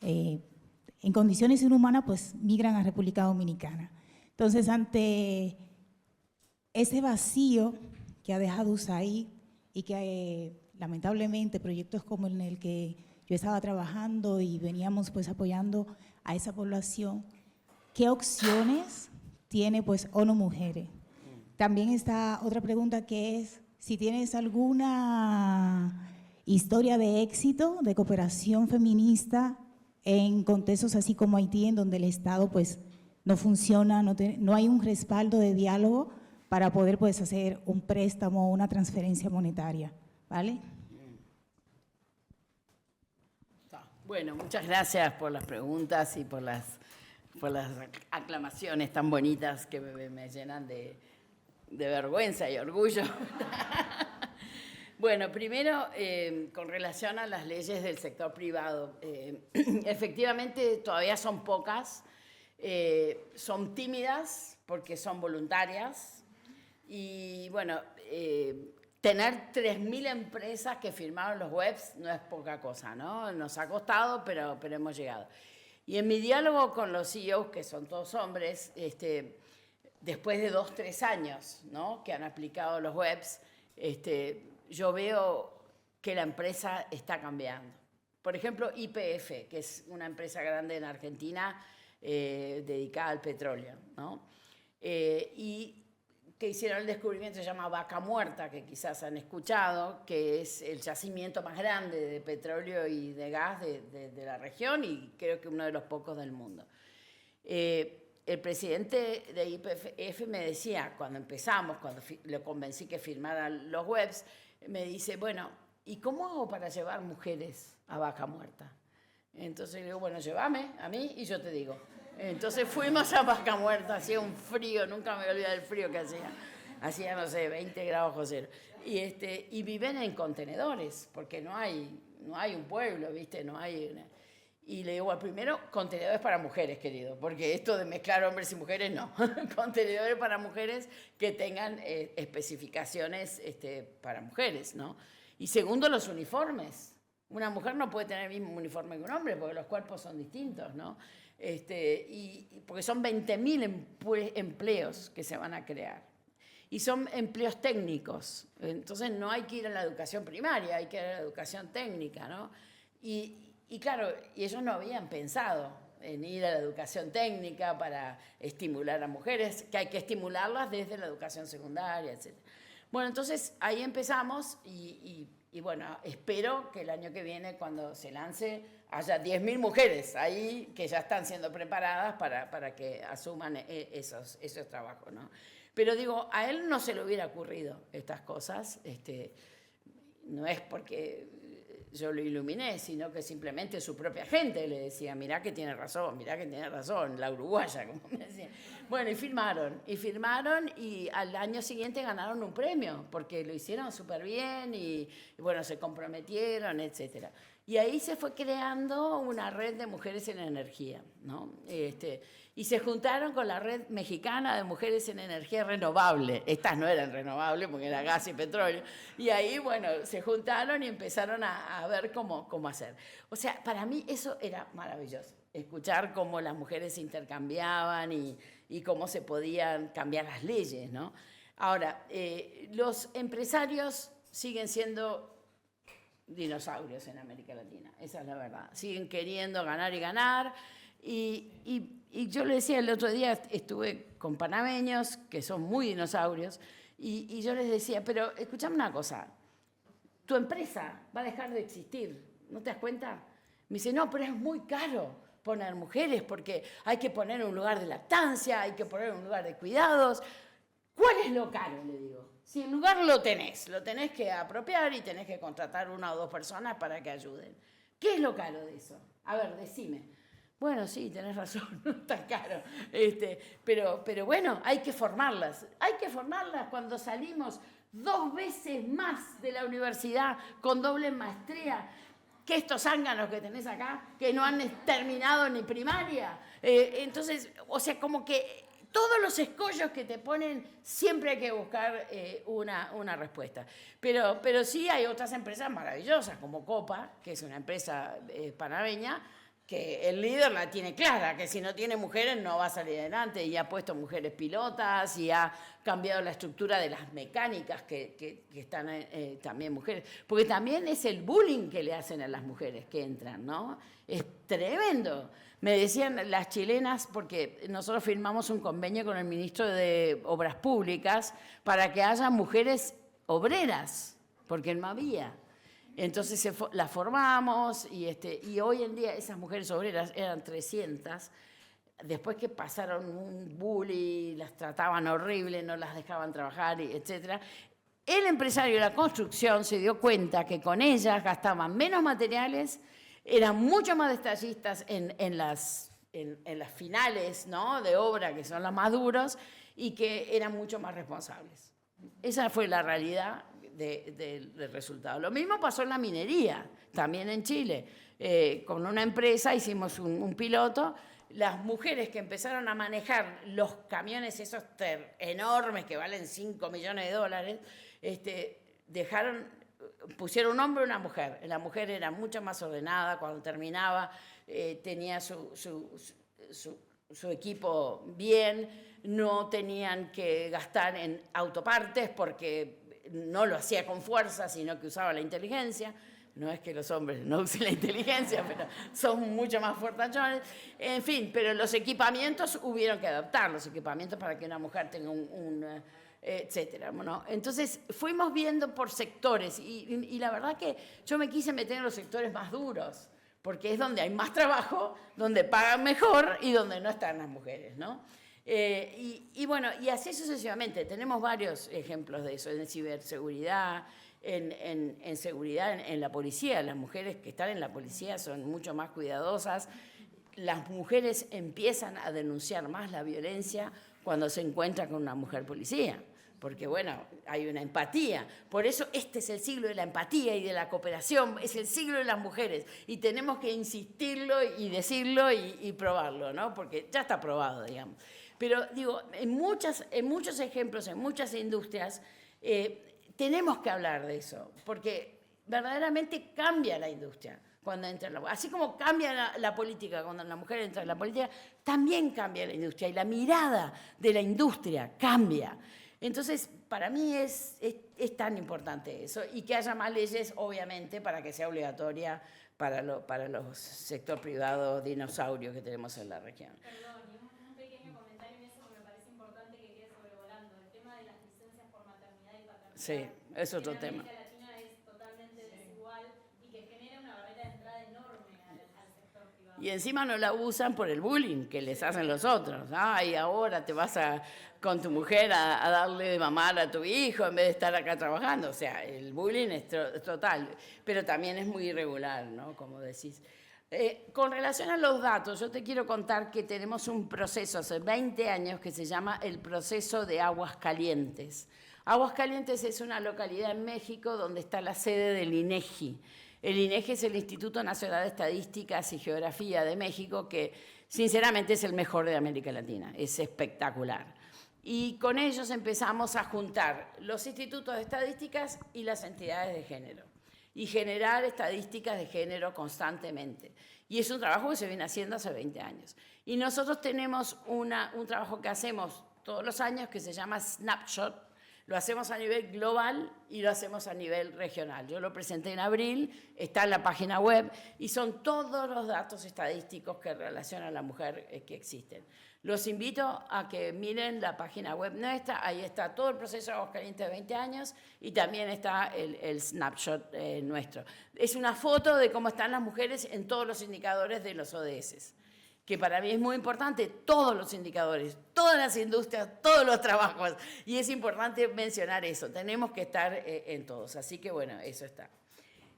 en condiciones inhumanas, pues migran a República Dominicana. Entonces, ante ese vacío que ha dejado USAID y que lamentablemente proyectos como en el que yo estaba trabajando y veníamos pues apoyando a esa población, ¿qué opciones tiene pues ONU Mujeres? También está otra pregunta que es si tienes alguna historia de éxito, de cooperación feminista en contextos así como Haití, en donde el Estado pues no funciona, no hay un respaldo de diálogo para poder pues hacer un préstamo o una transferencia monetaria, ¿vale? Bueno, muchas gracias por las preguntas y por las aclamaciones tan bonitas que me llenan de vergüenza y orgullo. Bueno, primero, con relación a las leyes del sector privado, efectivamente todavía son pocas, son tímidas porque son voluntarias, Y bueno, tener 3.000 empresas que firmaron los webs no es poca cosa, ¿no? Nos ha costado, pero hemos llegado. Y en mi diálogo con los CEOs, que son todos hombres, después de 2-3 años, ¿no?, que han aplicado los webs, yo veo que la empresa está cambiando. Por ejemplo, YPF, que es una empresa grande en Argentina dedicada al petróleo, ¿no? Y que hicieron el descubrimiento, se llama Vaca Muerta, que quizás han escuchado, que es el yacimiento más grande de petróleo y de gas de la región y creo que uno de los pocos del mundo. El presidente de YPF me decía, cuando empezamos, cuando lo convencí que firmara los webs, me dice, bueno, ¿y cómo hago para llevar mujeres a Vaca Muerta? Entonces le digo, bueno, llévame a mí y yo te digo. Entonces fuimos a Vaca Muerta, hacía un frío, nunca me voy a olvidar del frío que hacía. Hacía, no sé, 20 grados bajo cero. Y viven en contenedores, porque no hay un pueblo, ¿viste? No hay... Y le digo, bueno, primero, contenedores para mujeres, querido, porque esto de mezclar hombres y mujeres, no. Contenedores para mujeres que tengan especificaciones para mujeres, ¿no? Y segundo, los uniformes. Una mujer no puede tener el mismo uniforme que un hombre, porque los cuerpos son distintos, ¿no? Porque son 20.000 empleos que se van a crear. Y son empleos técnicos. Entonces no hay que ir a la educación primaria, hay que ir a la educación técnica, ¿no? Y claro, y ellos no habían pensado en ir a la educación técnica para estimular a mujeres, que hay que estimularlas desde la educación secundaria, etc. Bueno, entonces ahí empezamos y bueno, espero que el año que viene, cuando se lance, haya 10.000 mujeres ahí que ya están siendo preparadas para que asuman esos trabajos, ¿no? Pero digo, a él no se le hubiera ocurrido estas cosas, no es porque yo lo iluminé, sino que simplemente su propia gente le decía, mirá que tiene razón, la uruguaya, como me decía. Bueno, y firmaron y al año siguiente ganaron un premio, porque lo hicieron súper bien y bueno, se comprometieron, etc. Y ahí se fue creando una red de mujeres en energía, ¿no? Y se juntaron con la red mexicana de mujeres en energía renovable. Estas no eran renovables porque era gas y petróleo. Y ahí, bueno, se juntaron y empezaron a ver cómo hacer. O sea, para mí eso era maravilloso. Escuchar cómo las mujeres se intercambiaban y cómo se podían cambiar las leyes, ¿no? Ahora, los empresarios siguen siendo dinosaurios en América Latina, esa es la verdad. Siguen queriendo ganar y ganar. Y yo le decía el otro día, estuve con panameños que son muy dinosaurios, y yo les decía, pero escuchame una cosa, tu empresa va a dejar de existir, ¿no te das cuenta? Me dice, no, pero es muy caro poner mujeres porque hay que poner un lugar de lactancia, hay que poner un lugar de cuidados. ¿Cuál es lo caro? Le digo. Si el lugar lo tenés que apropiar y tenés que contratar 1 o 2 personas para que ayuden. ¿Qué es lo caro de eso? A ver, decime. Bueno, sí, tenés razón, no es tan caro. Pero bueno, hay que formarlas. Hay que formarlas cuando salimos 2 veces más de la universidad con doble maestría que estos zánganos que tenés acá, que no han terminado ni primaria. Entonces, o sea, como que todos los escollos que te ponen, siempre hay que buscar una respuesta. Pero sí hay otras empresas maravillosas, como Copa, que es una empresa panameña, que el líder la tiene clara, que si no tiene mujeres no va a salir adelante, y ha puesto mujeres pilotas y ha cambiado la estructura de las mecánicas que están también mujeres, porque también es el bullying que le hacen a las mujeres que entran, ¿no? Es tremendo. Me decían las chilenas, porque nosotros firmamos un convenio con el ministro de Obras Públicas para que haya mujeres obreras, porque no había. Entonces las formamos y hoy en día esas mujeres obreras eran 300. Después que pasaron un bullying, las trataban horrible, no las dejaban trabajar, etc. El empresario de la construcción se dio cuenta que con ellas gastaban menos materiales, eran mucho más detallistas en las finales, ¿no?, de obra, que son las más duras, y que eran mucho más responsables. Esa fue la realidad del resultado. Lo mismo pasó en la minería, también en Chile. Con una empresa hicimos un piloto las mujeres que empezaron a manejar los camiones esos enormes que valen $5 millones, pusieron un hombre y una mujer. La mujer era mucho más ordenada, cuando terminaba tenía su equipo bien, no tenían que gastar en autopartes porque no lo hacía con fuerza, sino que usaba la inteligencia. No es que los hombres no usen la inteligencia, pero son mucho más fortachones. En fin, pero los equipamientos hubieron que adaptar, los equipamientos para que una mujer tenga etcétera, ¿no? Entonces fuimos viendo por sectores y la verdad que yo me quise meter en los sectores más duros, porque es donde hay más trabajo, donde pagan mejor y donde no están las mujeres, ¿no? Bueno, y así sucesivamente. Tenemos varios ejemplos de eso, en ciberseguridad, en seguridad en la policía. Las mujeres que están en la policía son mucho más cuidadosas. Las mujeres empiezan a denunciar más la violencia cuando se encuentran con una mujer policía, porque bueno, hay una empatía. Por eso este es el siglo de la empatía y de la cooperación, es el siglo de las mujeres, y tenemos que insistirlo y decirlo y probarlo, ¿no? Porque ya está probado, digamos. Pero digo, en muchos ejemplos, en muchas industrias, tenemos que hablar de eso, porque verdaderamente cambia la industria cuando entra la mujer. Así como cambia la política cuando la mujer entra en la política, también cambia la industria y la mirada de la industria cambia. Entonces, para mí es tan importante eso, y que haya más leyes, obviamente, para que sea obligatoria para los sector privado dinosaurio que tenemos en la región. Perdón, un pequeño comentario en eso que me parece importante que quede sobrevolando. El tema de las licencias por maternidad y paternidad. Sí, es otro tema. En América Latina es totalmente desigual y que genera una barrera de entrada enorme al sector privado. Y encima no la usan por el bullying que les hacen los otros. Ay, ahora te vas con tu mujer a darle de mamar a tu hijo en vez de estar acá trabajando. O sea, el bullying es total, pero también es muy irregular, ¿no? Como decís. Con relación a los datos, yo te quiero contar que tenemos un proceso hace 20 años que se llama el proceso de Aguascalientes. Aguascalientes es una localidad en México donde está la sede del INEGI. El INEGI es el Instituto Nacional de Estadísticas y Geografía de México, que sinceramente es el mejor de América Latina, es espectacular. Y con ellos empezamos a juntar los institutos de estadísticas y las entidades de género, y generar estadísticas de género constantemente. Y es un trabajo que se viene haciendo hace 20 años. Y nosotros tenemos un trabajo que hacemos todos los años que se llama Snapshot. Lo hacemos a nivel global y lo hacemos a nivel regional. Yo lo presenté en abril, está en la página web, y son todos los datos estadísticos que relacionan a la mujer que existen. Los invito a que miren la página web nuestra, ahí está todo el proceso de Aguascalientes de 20 años y también está el snapshot nuestro. Es una foto de cómo están las mujeres en todos los indicadores de los ODS, que para mí es muy importante, todos los indicadores, todas las industrias, todos los trabajos, y es importante mencionar eso, tenemos que estar en todos, así que bueno, eso está.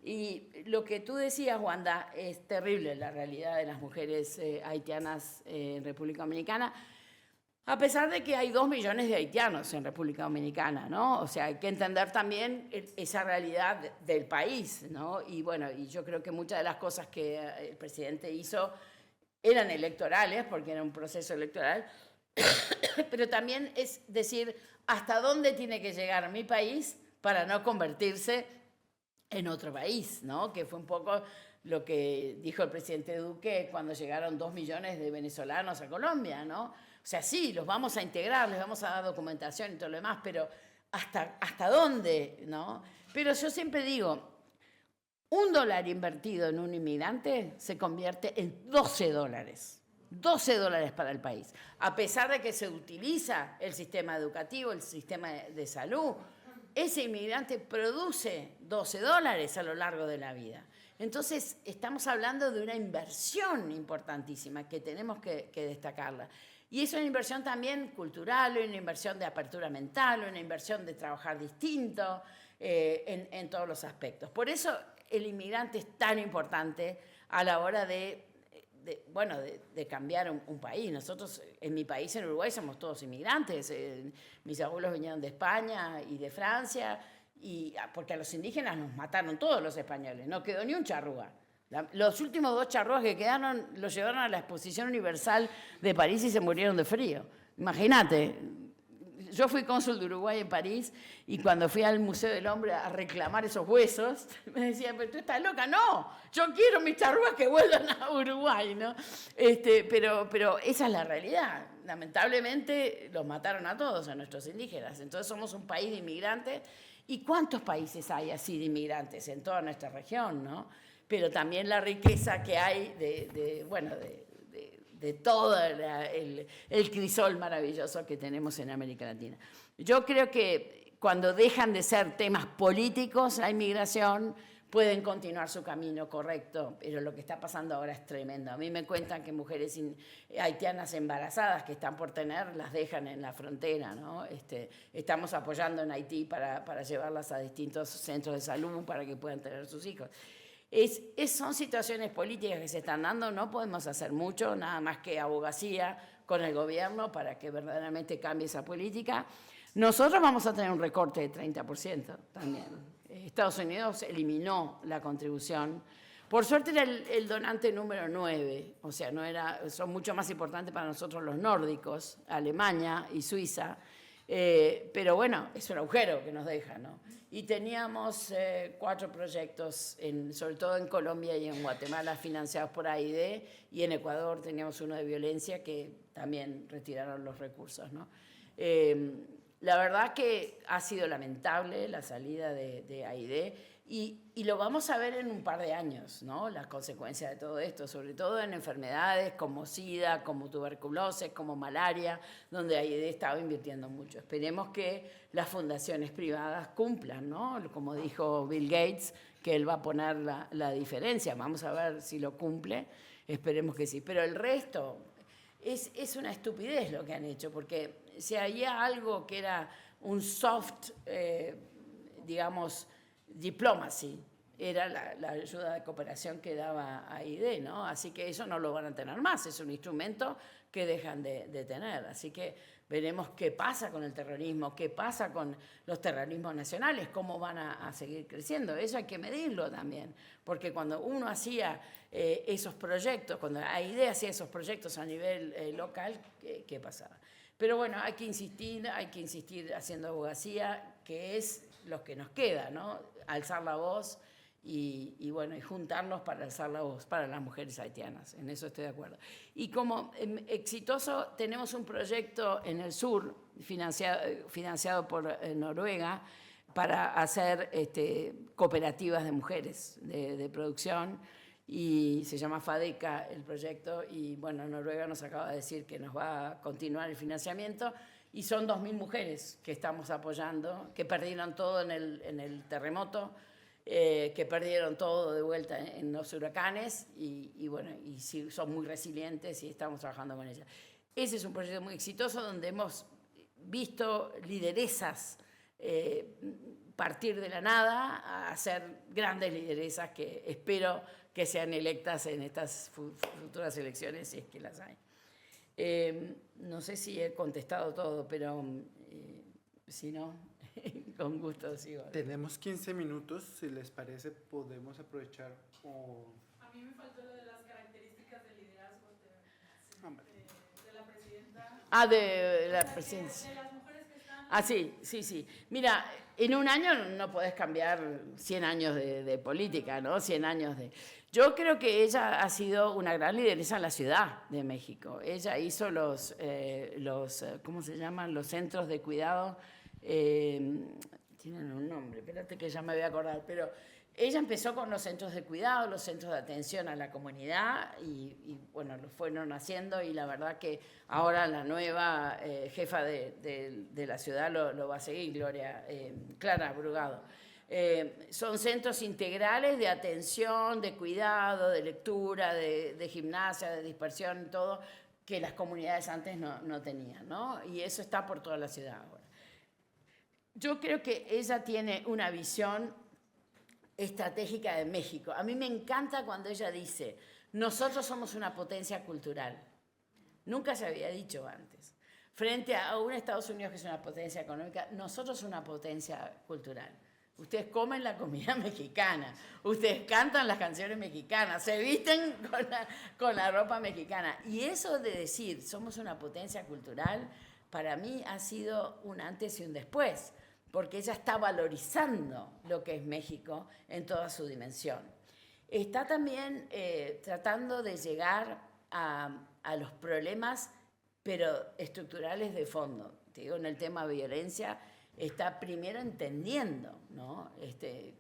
Y lo que tú decías, Wanda, es terrible la realidad de las mujeres haitianas en República Dominicana, a pesar de que hay 2 millones de haitianos en República Dominicana, ¿no? O sea, hay que entender también esa realidad del país, ¿no? Y bueno, y yo creo que muchas de las cosas que el presidente hizo eran electorales, porque era un proceso electoral, pero también es decir, hasta dónde tiene que llegar mi país para no convertirse en otro país, ¿no? Que fue un poco lo que dijo el presidente Duque cuando llegaron 2 millones de venezolanos a Colombia, ¿no? O sea, sí, los vamos a integrar, les vamos a dar documentación y todo lo demás, pero ¿hasta dónde, no? Pero yo siempre digo, $1 invertido en un inmigrante se convierte en $12. $12 para el país. A pesar de que se utiliza el sistema educativo, el sistema de salud, ese inmigrante produce $12 a lo largo de la vida. Entonces, estamos hablando de una inversión importantísima que tenemos que destacarla. Y es una inversión también cultural, una inversión de apertura mental, una inversión de trabajar distinto en todos los aspectos. Por eso el inmigrante es tan importante a la hora de cambiar un país. Nosotros, en mi país, en Uruguay, somos todos inmigrantes. Mis abuelos vinieron de España y de Francia, porque a los indígenas nos mataron todos los españoles, no quedó ni un charrúa. Los últimos 2 charrúas que quedaron los llevaron a la Exposición Universal de París y se murieron de frío. Imagínate. Yo fui cónsul de Uruguay en París y cuando fui al Museo del Hombre a reclamar esos huesos, me decían, pero tú estás loca. No, yo quiero mis charrúas que vuelvan a Uruguay, ¿no? Pero esa es la realidad. Lamentablemente los mataron a todos, a nuestros indígenas. Entonces somos un país de inmigrantes. ¿Y cuántos países hay así de inmigrantes en toda nuestra región, no? Pero también la riqueza que hay de todo el crisol maravilloso que tenemos en América Latina. Yo creo que cuando dejan de ser temas políticos, la inmigración, pueden continuar su camino correcto, pero lo que está pasando ahora es tremendo. A mí me cuentan que mujeres haitianas embarazadas que están por tener, las dejan en la frontera, ¿no? Estamos apoyando en Haití para llevarlas a distintos centros de salud para que puedan tener sus hijos. Son situaciones políticas que se están dando, no podemos hacer mucho, nada más que abogacía con el gobierno para que verdaderamente cambie esa política. Nosotros vamos a tener un recorte de 30% también. Estados Unidos eliminó la contribución. Por suerte era el donante número 9, o sea, son mucho más importantes para nosotros los nórdicos, Alemania y Suiza. Pero bueno, es un agujero que nos deja, ¿no? Y teníamos 4 proyectos, sobre todo en Colombia y en Guatemala, financiados por AID, y en Ecuador teníamos uno de violencia que también retiraron los recursos, ¿no? La verdad que ha sido lamentable la salida de AID, y lo vamos a ver en un par de años, ¿no? Las consecuencias de todo esto, sobre todo en enfermedades como SIDA, como tuberculosis, como malaria, donde AID estaba invirtiendo mucho. Esperemos que las fundaciones privadas cumplan, ¿no? Como dijo Bill Gates, que él va a poner la diferencia. Vamos a ver si lo cumple, esperemos que sí. Pero el resto es una estupidez lo que han hecho, porque si había algo que era un soft, digamos, diplomacy, era la ayuda de cooperación que daba AID, ¿no? Así que eso no lo van a tener más, es un instrumento que dejan de tener. Así que veremos qué pasa con el terrorismo, qué pasa con los terrorismos nacionales, cómo van a seguir creciendo. Eso hay que medirlo también, porque cuando uno hacía esos proyectos, cuando AID hacía esos proyectos a nivel local, ¿qué pasaba? Pero bueno, hay que insistir haciendo abogacía, que es lo que nos queda, ¿no? Alzar la voz y juntarnos para alzar la voz para las mujeres haitianas. En eso estoy de acuerdo. Y como exitoso, tenemos un proyecto en el sur, financiado por Noruega, para hacer cooperativas de mujeres de producción, y se llama FADECA el proyecto, y bueno, Noruega nos acaba de decir que nos va a continuar el financiamiento, y son 2.000 mujeres que estamos apoyando, que perdieron todo en el terremoto, que perdieron todo de vuelta en los huracanes, y sí, son muy resilientes y estamos trabajando con ellas. Ese es un proyecto muy exitoso donde hemos visto lideresas partir de la nada a ser grandes lideresas que espero que sean electas en estas futuras elecciones, si es que las hay. No sé si he contestado todo, pero si no, con gusto sigo. Tenemos 15 minutos, si les parece podemos aprovechar. A mí me faltó lo de las características del liderazgo de la presidenta. De la presidencia. De las mujeres que están... Sí. Mira, en un año no podés cambiar 100 años de política, ¿no? 100 años de... Yo creo que ella ha sido una gran lideresa en la Ciudad de México. Ella hizo los ¿cómo se llaman? Los centros de cuidado. Tienen un nombre, espérate que ya me voy a acordar, pero ella empezó con los centros de cuidado, los centros de atención a la comunidad, y bueno, lo fueron haciendo, y la verdad que ahora la nueva jefa de la ciudad lo va a seguir, Clara Brugado. Son centros integrales de atención, de cuidado, de lectura, de gimnasia, de dispersión, todo, que las comunidades antes no tenían, ¿no? Y eso está por toda la ciudad ahora. Yo creo que ella tiene una visión estratégica de México. A mí me encanta cuando ella dice, nosotros somos una potencia cultural. Nunca se había dicho antes. Frente a un Estados Unidos que es una potencia económica, nosotros una potencia cultural. Ustedes comen la comida mexicana, ustedes cantan las canciones mexicanas, se visten con la ropa mexicana. Y eso de decir, somos una potencia cultural, para mí ha sido un antes y un después, porque ella está valorizando lo que es México en toda su dimensión. Está también tratando de llegar a los problemas, pero estructurales de fondo. Te digo, en el tema de violencia, está primero entendiendo, ¿no?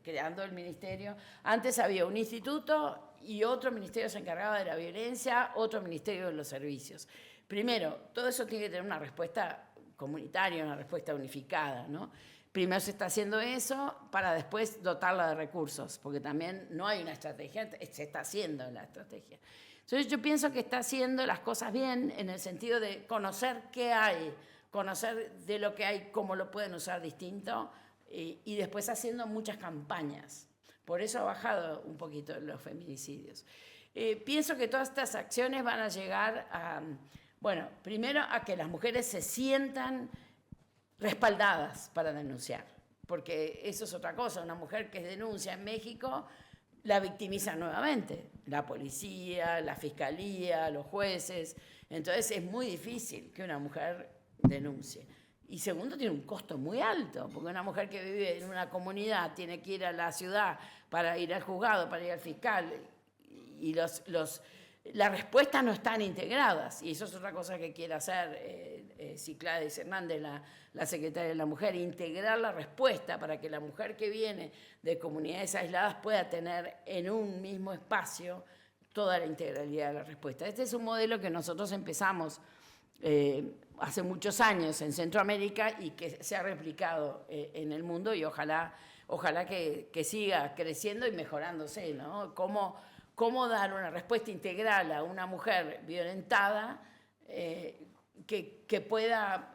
Creando el ministerio. Antes había un instituto y otro ministerio se encargaba de la violencia, otro ministerio de los servicios. Primero, todo eso tiene que tener una respuesta comunitaria, una respuesta unificada, ¿no? Primero se está haciendo eso para después dotarla de recursos, porque también no hay una estrategia, se está haciendo la estrategia. Entonces yo pienso que está haciendo las cosas bien en el sentido de conocer qué hay, conocer de lo que hay, cómo lo pueden usar distinto, y después haciendo muchas campañas. Por eso ha bajado un poquito los feminicidios. Pienso que todas estas acciones van a llegar a, bueno, primero a que las mujeres se sientan respaldadas para denunciar, porque eso es otra cosa. Una mujer que denuncia en México la victimiza nuevamente, la policía, la fiscalía, los jueces. Entonces es muy difícil que una mujer denuncie. Y segundo, tiene un costo muy alto, porque una mujer que vive en una comunidad tiene que ir a la ciudad para ir al juzgado, para ir al fiscal, y las respuestas no están integradas. Y eso es otra cosa que quiere hacer Cyclades Hernández, la secretaria de la Mujer, integrar la respuesta para que la mujer que viene de comunidades aisladas pueda tener en un mismo espacio toda la integralidad de la respuesta. Este es un modelo que nosotros empezamos hace muchos años en Centroamérica y que se ha replicado en el mundo, y ojalá que siga creciendo y mejorándose, ¿no? Cómo dar una respuesta integral a una mujer violentada que pueda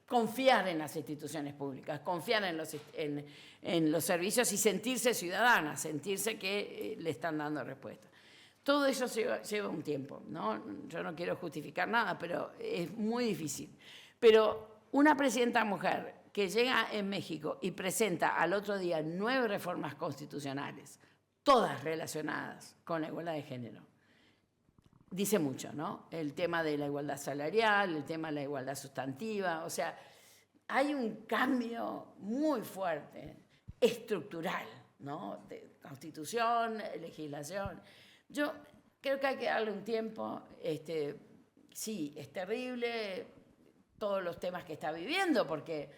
confiar en las instituciones públicas, confiar en los servicios y sentirse ciudadana, sentirse que le están dando respuesta. Todo eso lleva un tiempo, ¿no? Yo no quiero justificar nada, pero es muy difícil. Pero una presidenta mujer que llega en México y presenta al otro día 9 reformas constitucionales, todas relacionadas con la igualdad de género, dice mucho, ¿no? El tema de la igualdad salarial, el tema de la igualdad sustantiva, o sea, hay un cambio muy fuerte, estructural, ¿no? De constitución, legislación. Yo creo que hay que darle un tiempo. Sí, es terrible todos los temas que está viviendo, porque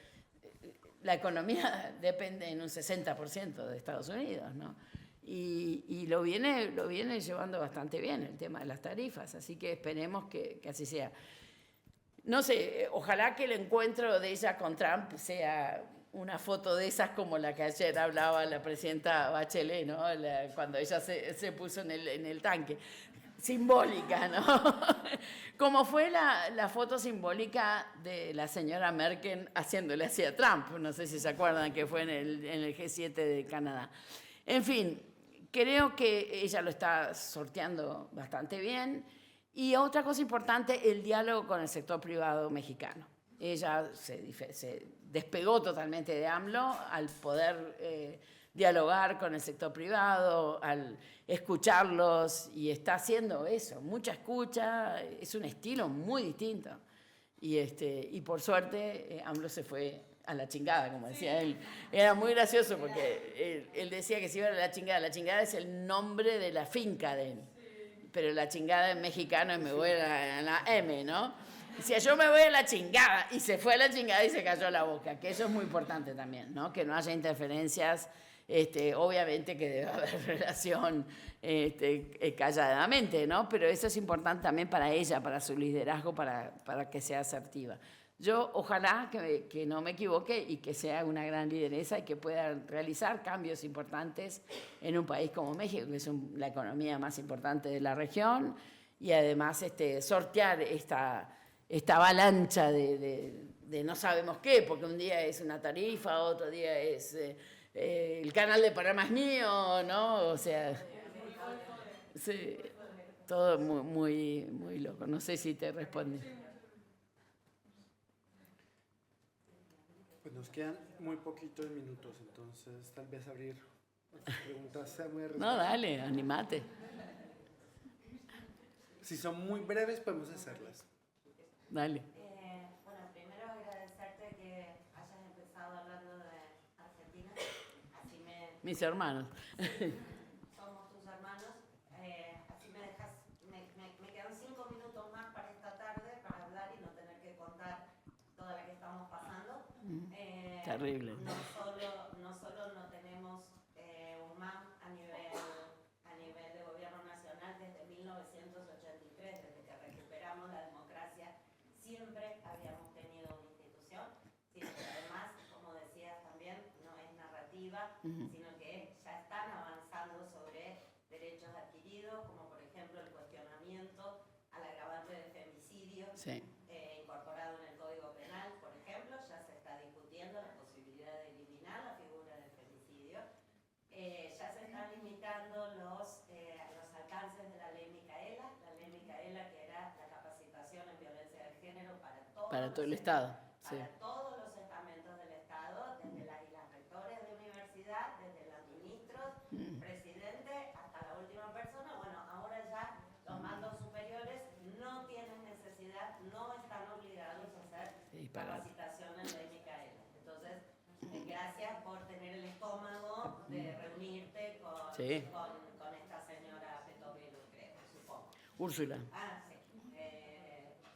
la economía depende en un 60% de Estados Unidos, ¿no? Y lo viene llevando bastante bien el tema de las tarifas, así que esperemos que así sea. No sé, ojalá que el encuentro de ella con Trump sea una foto de esas como la que ayer hablaba la presidenta Bachelet, ¿no? Cuando ella se puso en el tanque. Simbólica, ¿no? Como fue la foto simbólica de la señora Merkel haciéndole hacia Trump. No sé si se acuerdan que fue en el G7 de Canadá. En fin, creo que ella lo está sorteando bastante bien. Y otra cosa importante, el diálogo con el sector privado mexicano. Ella se despegó totalmente de AMLO al poder dialogar con el sector privado, al escucharlos, y está haciendo eso, mucha escucha, es un estilo muy distinto. Y por suerte AMLO se fue a la chingada, como decía él. Era muy gracioso porque él decía que se iba a la chingada es el nombre de la finca de él. Pero la chingada en mexicano es me voy a la M, ¿no? Decía, yo me voy a la chingada, y se fue a la chingada y se cayó la boca, que eso es muy importante también, ¿no? Que no haya interferencias, obviamente que debe haber relación calladamente, ¿no? Pero eso es importante también para ella, para su liderazgo, para que sea asertiva. Yo ojalá que no me equivoque y que sea una gran lideresa y que pueda realizar cambios importantes en un país como México, que es la economía más importante de la región, y además sortear esta avalancha de no sabemos qué, porque un día es una tarifa, otro día es el canal de Panamá es mío, ¿no? O sea, sí, todo muy, muy loco. No sé si te responde. Pues nos quedan muy poquitos minutos, entonces tal vez abrir otras preguntas sea muy No, arriesgado. dale, animate. Si son muy breves, podemos hacerlas. Dale. Bueno, primero agradecerte que hayas empezado hablando de Argentina. Así Mis hermanos. somos tus hermanos. Así me dejas, me quedan 5 minutos más para esta tarde para hablar y no tener que contar toda la que estamos pasando. Terrible. No solo no tenemos UMAM a nivel de gobierno nacional desde 1983, desde que recuperamos la democracia, siempre habíamos tenido una institución, sino que además, como decías también, no es narrativa, sino que ya están avanzando sobre derechos adquiridos, como por ejemplo el cuestionamiento al agravante de femicidio, Sí. incorporado en el Código Penal, por ejemplo, ya se está discutiendo la posibilidad de eliminar la figura del femicidio. Ya se están limitando los alcances de la ley Micaela, que era la capacitación en violencia de género Para todo el Estado. Sí. para todos los estamentos del Estado, desde las rectores de universidad, desde los ministros, presidente, hasta la última persona. Bueno, ahora ya los mandos superiores no tienen necesidad, no están obligados a hacer capacitación en ley Micaela. Entonces, gracias por tener el estómago de reunirte con esta señora Petovelo, creo, supongo. Úrsula. Sí.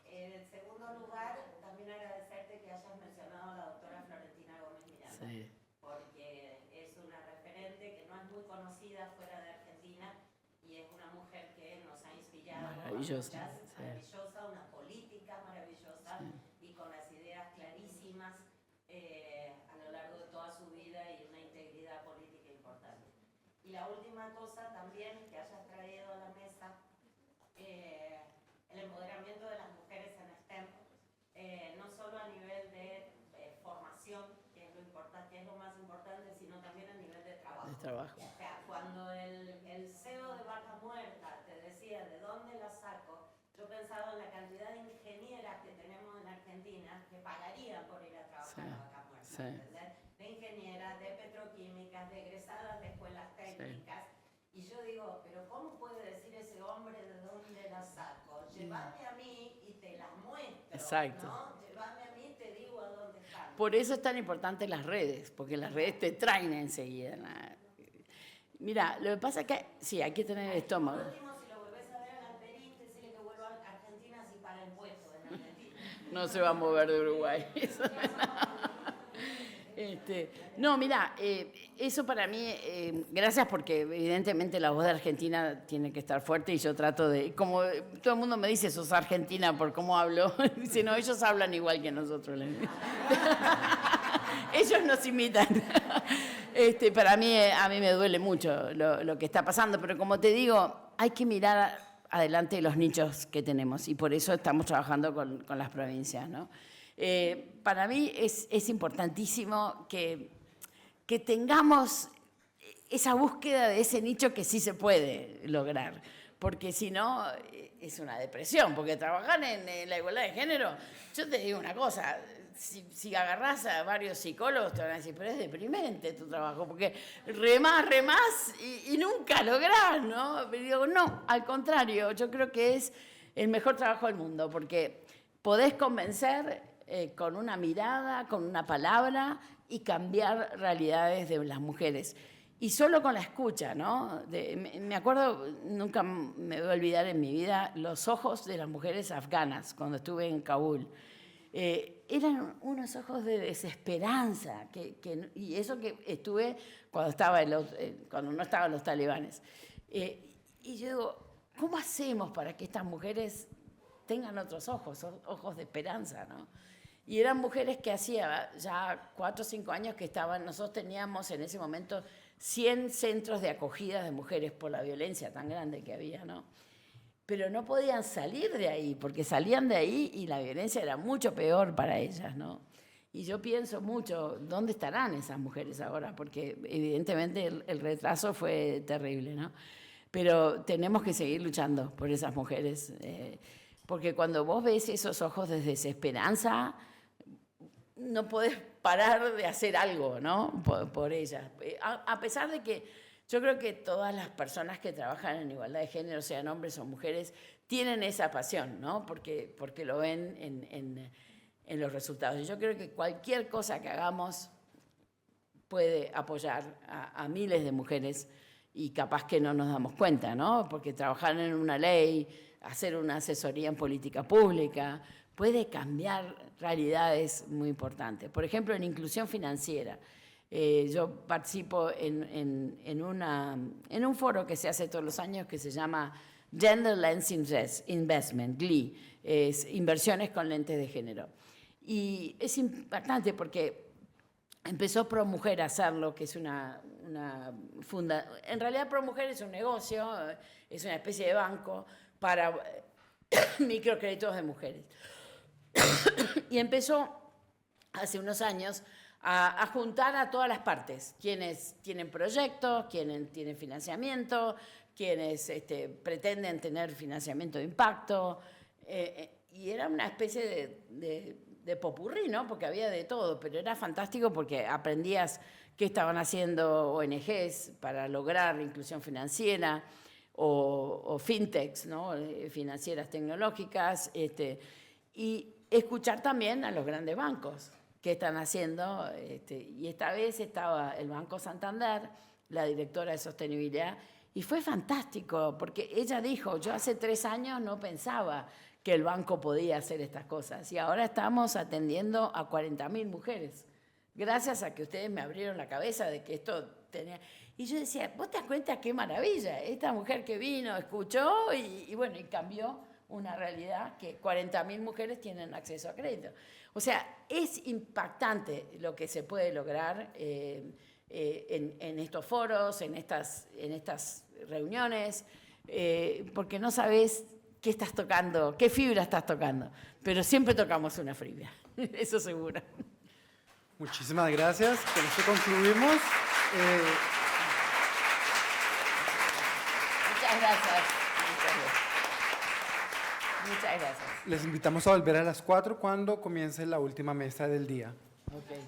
En segundo lugar, también agradecerte que hayas mencionado a la doctora Florentina Gómez Miranda, Sí. porque es una referente que no es muy conocida fuera de Argentina y es una mujer que nos ha inspirado. Maravillosa, Maravillosa, una política maravillosa y con las ideas clarísimas a lo largo de toda su vida y una integridad política importante. Y la última cosa también que hayas traído a la mesa, el empoderamiento de las mujeres en STEM, no solo a nivel de formación, que es lo importante, que es lo más importante, sino también a nivel de trabajo. O sea, cuando el CEO de Vaca Muerta te decía de dónde la saco, yo pensaba en la cantidad de ingenieras que tenemos en Argentina que pagarían por ir a trabajar a Vaca Muerta, ¿entendés? De ingenieras, de petroquímicas, de egresadas de escuelas técnicas. Y yo digo, pero ¿cómo puede decir ese hombre de dónde la saco? Llévame a mí y te las muestro. Exacto. ¿No? Llévame a mí y te digo a dónde están. Por eso es tan importante las redes, porque las redes te traen enseguida. Mira, lo que pasa es que sí, hay que tener el estómago. Por último, si lo volvés a ver a Galperín, decirle que vuelva a Argentina si paga impuestos en Argentina. No se va a mover de Uruguay. No, mira, eso para mí, gracias porque evidentemente la voz de Argentina tiene que estar fuerte y yo trato de, como todo el mundo me dice, sos argentina por cómo hablo, dice, no, ellos hablan igual que nosotros. Ellos nos imitan. A mí me duele mucho lo que está pasando, pero como te digo, hay que mirar adelante los nichos que tenemos y por eso estamos trabajando con las provincias, ¿no? Para mí es importantísimo que tengamos esa búsqueda de ese nicho que sí se puede lograr, porque si no es una depresión, porque trabajar en la igualdad de género, yo te digo una cosa, si agarrás a varios psicólogos te van a decir, pero es deprimente tu trabajo, porque remás y nunca lográs, ¿no? Pero digo, no, al contrario, yo creo que es el mejor trabajo del mundo, porque podés convencer con una mirada, con una palabra y cambiar realidades de las mujeres. Y solo con la escucha, ¿no? Me acuerdo, nunca me voy a olvidar en mi vida, los ojos de las mujeres afganas cuando estuve en Kabul. Eran unos ojos de desesperanza, y eso que estuve cuando no estaban los talibanes. Y yo digo, ¿cómo hacemos para que estas mujeres tengan otros ojos de esperanza, ¿no? Y eran mujeres que hacía ya 4 o 5 años que nosotros teníamos en ese momento 100 centros de acogida de mujeres por la violencia tan grande que había, ¿no? Pero no podían salir de ahí, porque salían de ahí y la violencia era mucho peor para ellas, ¿no? Y yo pienso mucho, ¿dónde estarán esas mujeres ahora? Porque evidentemente el retraso fue terrible, ¿no? Pero tenemos que seguir luchando por esas mujeres, porque cuando vos ves esos ojos de desesperanza, no podés parar de hacer algo, ¿no? Por ellas. A pesar de que yo creo que todas las personas que trabajan en igualdad de género, sean hombres o mujeres, tienen esa pasión, ¿no? Porque lo ven en los resultados. Y yo creo que cualquier cosa que hagamos puede apoyar a miles de mujeres y capaz que no nos damos cuenta, ¿no? Porque trabajar en una ley, hacer una asesoría en política pública, puede cambiar realidades muy importantes. Por ejemplo, en inclusión financiera. Yo participo en un foro que se hace todos los años que se llama Gender Lens Investment, GLI, es inversiones con lentes de género. Y es impactante porque empezó ProMujer a hacerlo, que es una en realidad ProMujer es un negocio, es una especie de banco para microcréditos de mujeres. Y empezó hace unos años a juntar a todas las partes, quienes tienen proyectos, quienes tienen financiamiento, quienes pretenden tener financiamiento de impacto, y era una especie de popurrí, ¿no? Porque había de todo, pero era fantástico porque aprendías qué estaban haciendo ONGs para lograr inclusión financiera, o fintechs, ¿no? Financieras tecnológicas, y escuchar también a los grandes bancos que están haciendo, y esta vez estaba el Banco Santander, la directora de sostenibilidad, y fue fantástico, porque ella dijo, yo hace 3 años no pensaba que el banco podía hacer estas cosas, y ahora estamos atendiendo a 40.000 mujeres, gracias a que ustedes me abrieron la cabeza de que esto tenía... Y yo decía, ¿vos te das cuenta qué maravilla? Esta mujer que vino, escuchó, y bueno, y cambió una realidad que 40.000 mujeres tienen acceso a crédito. O sea, es impactante lo que se puede lograr en estos foros, en estas reuniones, porque no sabes qué estás tocando, qué fibra estás tocando, pero siempre tocamos una fibra, eso seguro. Muchísimas gracias. Con esto concluimos. Muchas gracias. Muchas gracias. Les invitamos a volver a las 4 cuando comience la última mesa del día. Okay.